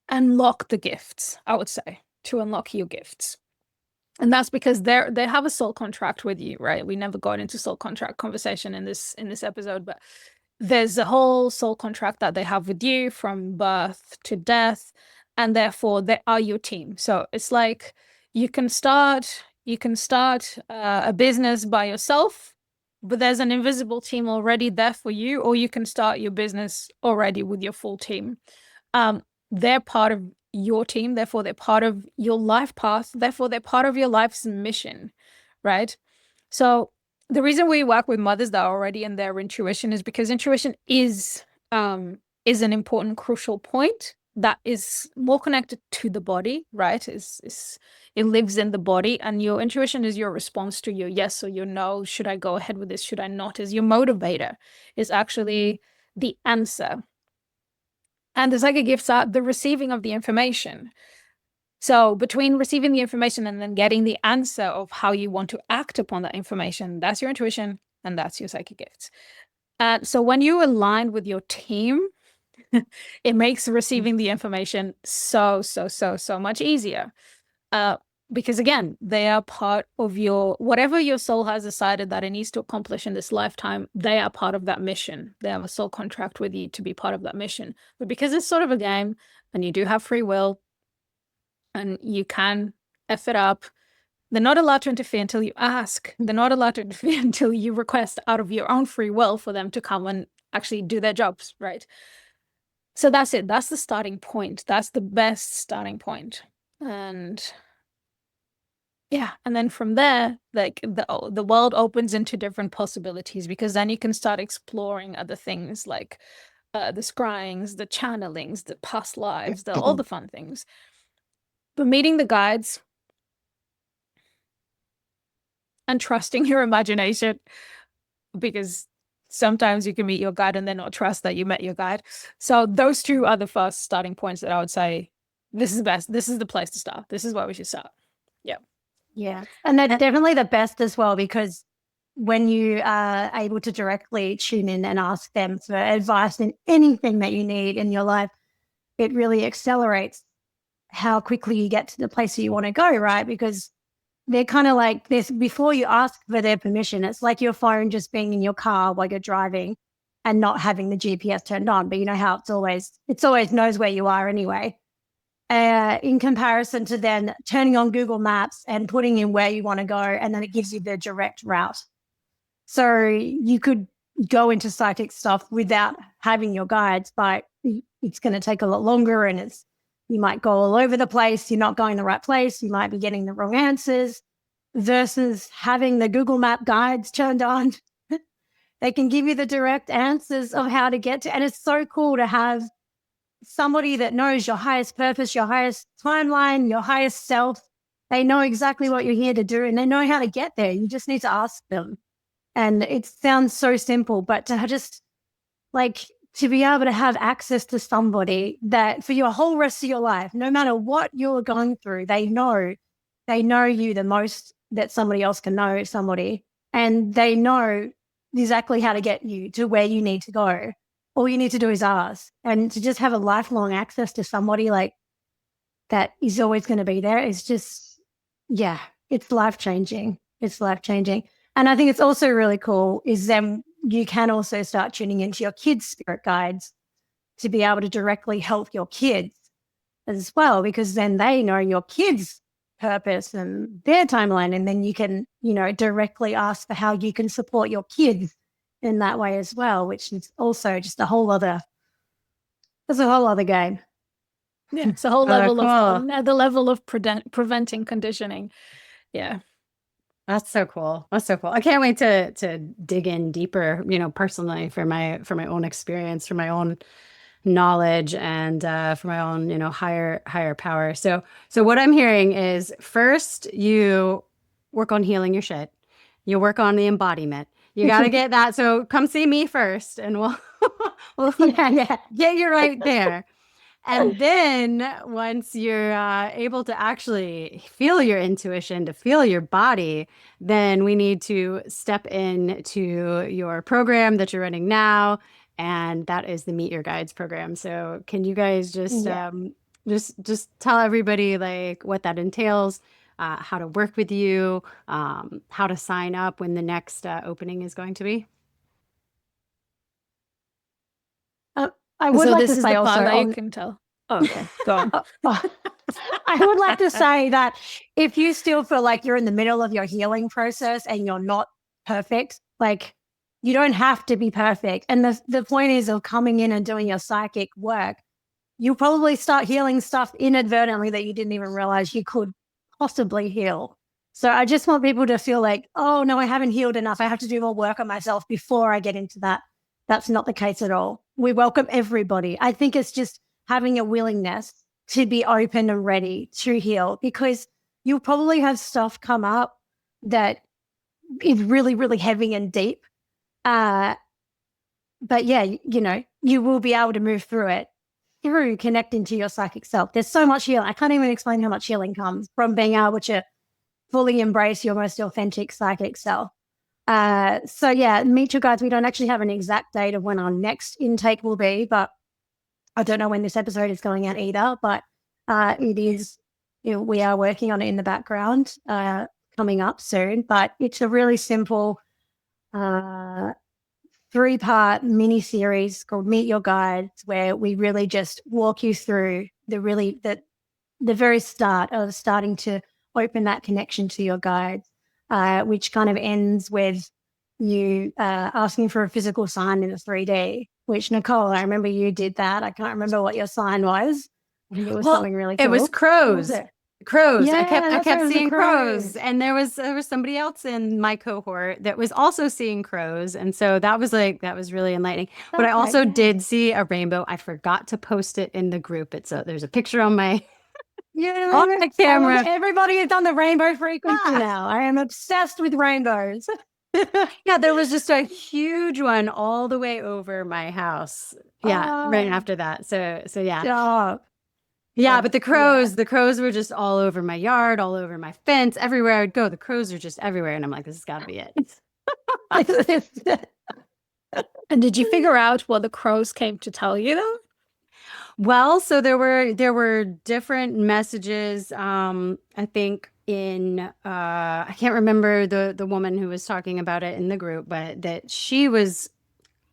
unlock the gifts, I would say, to unlock your gifts. And that's because they have a soul contract with you, right? We never got into soul contract conversation in this episode, but there's a whole soul contract that they have with you from birth to death, and therefore they are your team. So it's like you can start a business by yourself, but there's an invisible team already there for you, or you can start your business already with your full team. They're part of your team, therefore they're part of your life path, therefore they're part of your life's mission, right? So the reason we work with mothers that are already in their intuition is because intuition is an important, crucial point that is more connected to the body, right? It lives in the body, and your intuition is your response to your yes or your no. Should I go ahead with this? Should I not? Is your motivator. Is actually the answer. And the psychic gifts are the receiving of the information. So between receiving the information and then getting the answer of how you want to act upon that information, that's your intuition and that's your psychic gifts. So when you align with your team, it makes receiving the information so much easier. Because again, they are part of whatever your soul has decided that it needs to accomplish in this lifetime, they are part of that mission. They have a soul contract with you to be part of that mission. But because it's sort of a game and you do have free will and you can F it up, they're not allowed to interfere until you ask. They're not allowed to interfere until you request out of your own free will for them to come and actually do their jobs, right? So that's it. That's the starting point. That's the best starting point. And yeah, and then from there, like the world opens into different possibilities, because then you can start exploring other things like the scryings, the channelings, the past lives, all the fun things. But meeting the guides and trusting your imagination, because sometimes you can meet your guide and then not trust that you met your guide. So those two are the first starting points that I would say, this is best. This is the place to start. This is where we should start. Yeah. Yeah. And they're definitely the best as well, because when you are able to directly tune in and ask them for advice in anything that you need in your life, it really accelerates how quickly you get to the place that you want to go, right? Because they're kind of like this before you ask for their permission. It's like your phone just being in your car while you're driving and not having the GPS turned on. But you know how it's always knows where you are anyway. In comparison to then turning on Google Maps and putting in where you want to go, and then it gives you the direct route. So you could go into psychic stuff without having your guides, but it's going to take a lot longer, and you might go all over the place. You're not going the right place. You might be getting the wrong answers, versus having the Google Map guides turned on. They can give you the direct answers of how to get to, and it's so cool to have somebody that knows your highest purpose, your highest timeline, your highest self, They know exactly what you're here to do and they know how to get there. You just need to ask them. And it sounds so simple, but to just like to be able to have access to somebody that for your whole rest of your life, no matter what you're going through, they know you the most that somebody else can know somebody. And they know exactly how to get you to where you need to go. All you need to do is ask. And to just have a lifelong access to somebody like that is always going to be there is just, yeah, it's life-changing. It's life-changing. And I think it's also really cool is then you can also start tuning into your kids' spirit guides to be able to directly help your kids as well, because then they know your kids' purpose and their timeline. And then you can, directly ask for how you can support your kids in that way as well, which is also just it's a whole other game. Yeah, it's a whole level cool. of the level of preventing conditioning. Yeah. That's so cool. That's so cool. I can't wait to dig in deeper, personally for my own experience, for my own knowledge, and for my own, higher power. So what I'm hearing is first you work on healing your shit. You work on the embodiment. You got to get that. So come see me first, and we'll get you right there. And then once you're able to actually feel your intuition, to feel your body, then we need to step into your program that you're running now. And that is the Meet Your Guides program. So can you guys just tell everybody like what that entails, how to work with you, how to sign up when the next opening is going to be? I would like this to is say the also part that you can tell. Oh, okay, go on. I would like to say that if you still feel like you're in the middle of your healing process and you're not perfect, like you don't have to be perfect. And the point is of coming in and doing your psychic work, you'll probably start healing stuff inadvertently that you didn't even realize you could possibly heal. So I just want people to feel like, oh no, I haven't healed enough. I have to do more work on myself before I get into that. That's not the case at all. We welcome everybody. I think it's just having a willingness to be open and ready to heal, because you'll probably have stuff come up that is really, really heavy and deep. But yeah, you will be able to move through it through connecting to your psychic self. There's so much healing. I can't even explain how much healing comes from being able to fully embrace your most authentic psychic self. So yeah, Meet Your Guides. We don't actually have an exact date of when our next intake will be, but I don't know when this episode is going out either, but it is, we are working on it in the background, coming up soon. But it's a really simple 3-part mini series called Meet Your Guides, where we really just walk you through the very start of starting to open that connection to your guides, which kind of ends with you asking for a physical sign in a 3D, which Nicole, I remember you did that. I can't remember what your sign was. I think it was something really cool. It was crows. Crows. Yeah, I kept seeing crows. crows. And there was somebody else in my cohort that was also seeing crows. And so that was really enlightening. But I also did see a rainbow. I forgot to post it in the group. There's a picture on my on the camera. Everybody is on the rainbow frequency now. I am obsessed with rainbows. Yeah, there was just a huge one all the way over my house. Yeah, right after that. So yeah. Stop. Yeah, but the crows were just all over my yard, all over my fence, everywhere I'd go. The crows are just everywhere. And I'm like, this has got to be it. And did you figure out what the crows came to tell you though? Well, so there were different messages. I think I can't remember the woman who was talking about it in the group, but that she was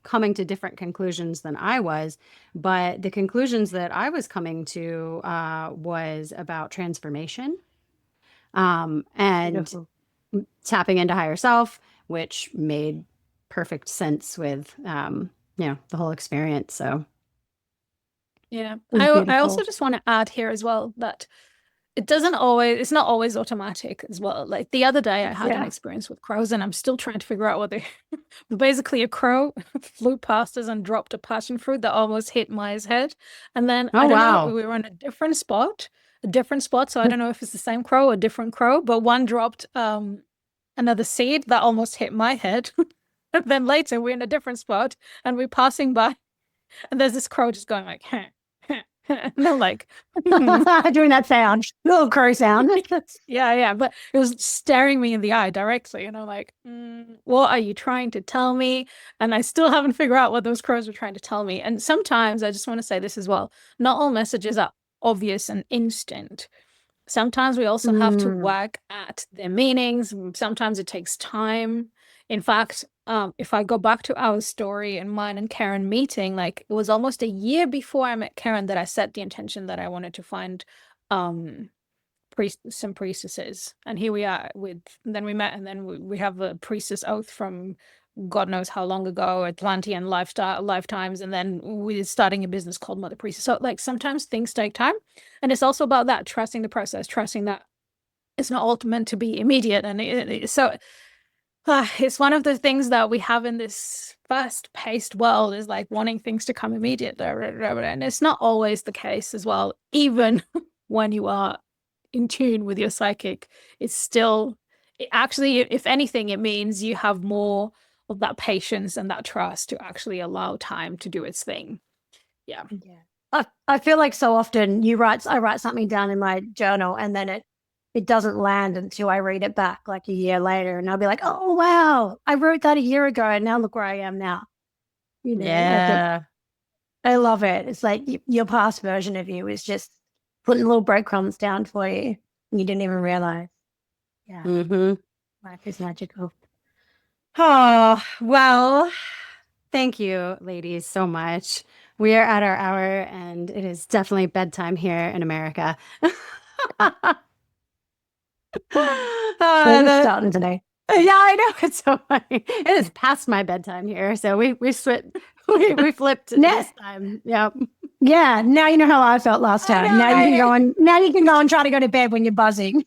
coming to different conclusions than I was. But the conclusions that I was coming to was about transformation, and Beautiful. tapping into higher self, which made perfect sense with the whole experience. So yeah, I also just want to add here as well that it's not always automatic as well. Like the other day I had an experience with crows and I'm still trying to figure out what basically a crow flew past us and dropped a passion fruit that almost hit Maya's head. And then I don't know, we were in a different spot a different spot. So I don't know if it's the same crow or different crow, but one dropped another seed that almost hit my head. And then later we're in a different spot and we're passing by, and there's this crow just going like, and they're like, doing that sound, little crow sound. yeah, but it was staring me in the eye directly, and I'm like, what are you trying to tell me? And I still haven't figured out what those crows were trying to tell me. And sometimes I just want to say this as well, not all messages are obvious and instant. Sometimes we also have to work at their meanings. Sometimes it takes time. In fact, if I go back to our story and mine and Kerryn meeting, like it was almost a year before I met Kerryn that I set the intention that I wanted to find some priestesses. And here we are then we met, and then we have a priestess oath from God knows how long ago, Atlantean lifetimes, and then we're starting a business called Mother Priestess. So like sometimes things take time, and it's also about that, trusting the process, trusting that it's not all meant to be immediate. And so it's one of the things that we have in this fast-paced world, is like wanting things to come immediate, and it's not always the case as well. Even when you are in tune with your psychic, it's still actually, if anything, it means you have more of that patience and that trust to actually allow time to do its thing. Yeah. I feel like so often I write something down in my journal, and then it doesn't land until I read it back like a year later, and I'll be like, oh wow, I wrote that a year ago, and now look where I am now. You know, Yeah. I love it. It's like your past version of you is just putting little breadcrumbs down for you, and you didn't even realize. Yeah. Life is magical. Oh, well, thank you, ladies, so much. We are at our hour, and it is definitely bedtime here in America. We're starting today. Yeah, I know. It's so funny. It is past my bedtime here, so we flipped this time. Yep. Yeah. Now you know how I felt last time. Now you can go and try to go to bed when you're buzzing.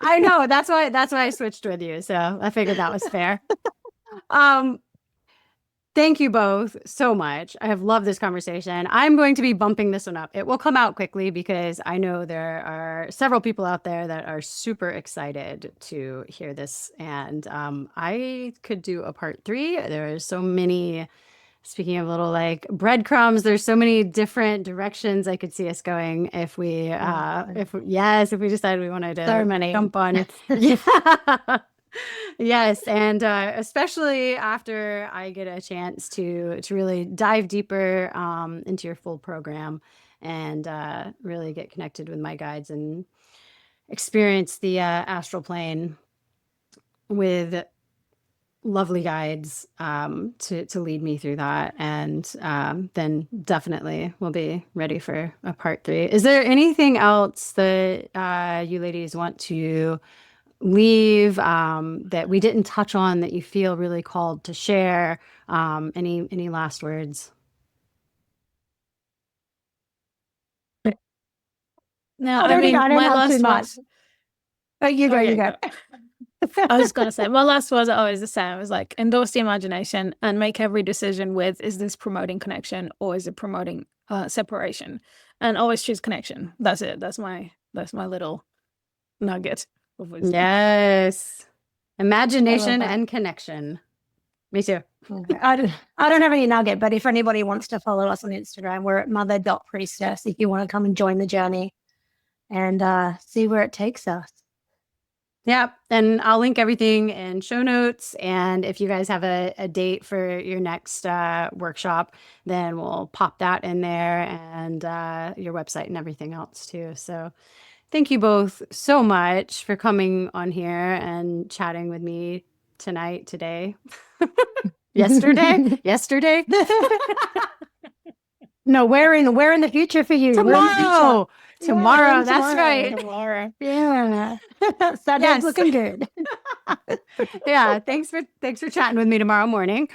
I know. That's why I switched with you. So I figured that was fair. Thank you both so much. I have loved this conversation. I'm going to be bumping this one up. It will come out quickly because I know there are several people out there that are super excited to hear this. And I could do a part 3. There are so many, speaking of little like breadcrumbs, there's so many different directions I could see us going if we decided we wanted to jump on. Yeah. Yes, and especially after I get a chance to really dive deeper into your full program and really get connected with my guides and experience the astral plane with lovely guides to lead me through that, and then definitely we'll be ready for a part 3. Is there anything else that you ladies want to leave that we didn't touch on that you feel really called to share? Any last words? No, I don't have too much. Oh, you go. I was going to say, my last words are always the same. It was like, endorse the imagination and make every decision with, is this promoting connection or is it promoting separation? And always choose connection. That's it. That's my little nugget of wisdom. Yes. Imagination and connection. Me too. I don't have any nugget, but if anybody wants to follow us on Instagram, we're at mother.priestess if you want to come and join the journey and see where it takes us. Yep. And I'll link everything in show notes. And if you guys have a date for your next workshop, then we'll pop that in there, and your website and everything else too. So thank you both so much for coming on here and chatting with me today. Yesterday. No, we're in the future for you. Tomorrow. That's right. Tomorrow. Yeah. Saturday's looking good. Yeah. Thanks for chatting with me tomorrow morning.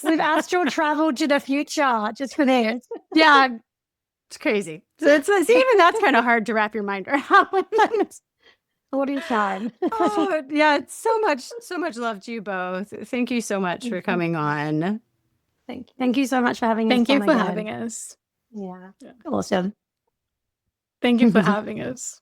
We've astral traveled to the future just for this. Yeah. It's crazy. So it's even that's kind of hard to wrap your mind around. What is time? Oh, yeah. So much love to you both. Thank you so much for coming on. Thank you so much for having us. Thank you for having us. Yeah. Awesome. Thank you for having us.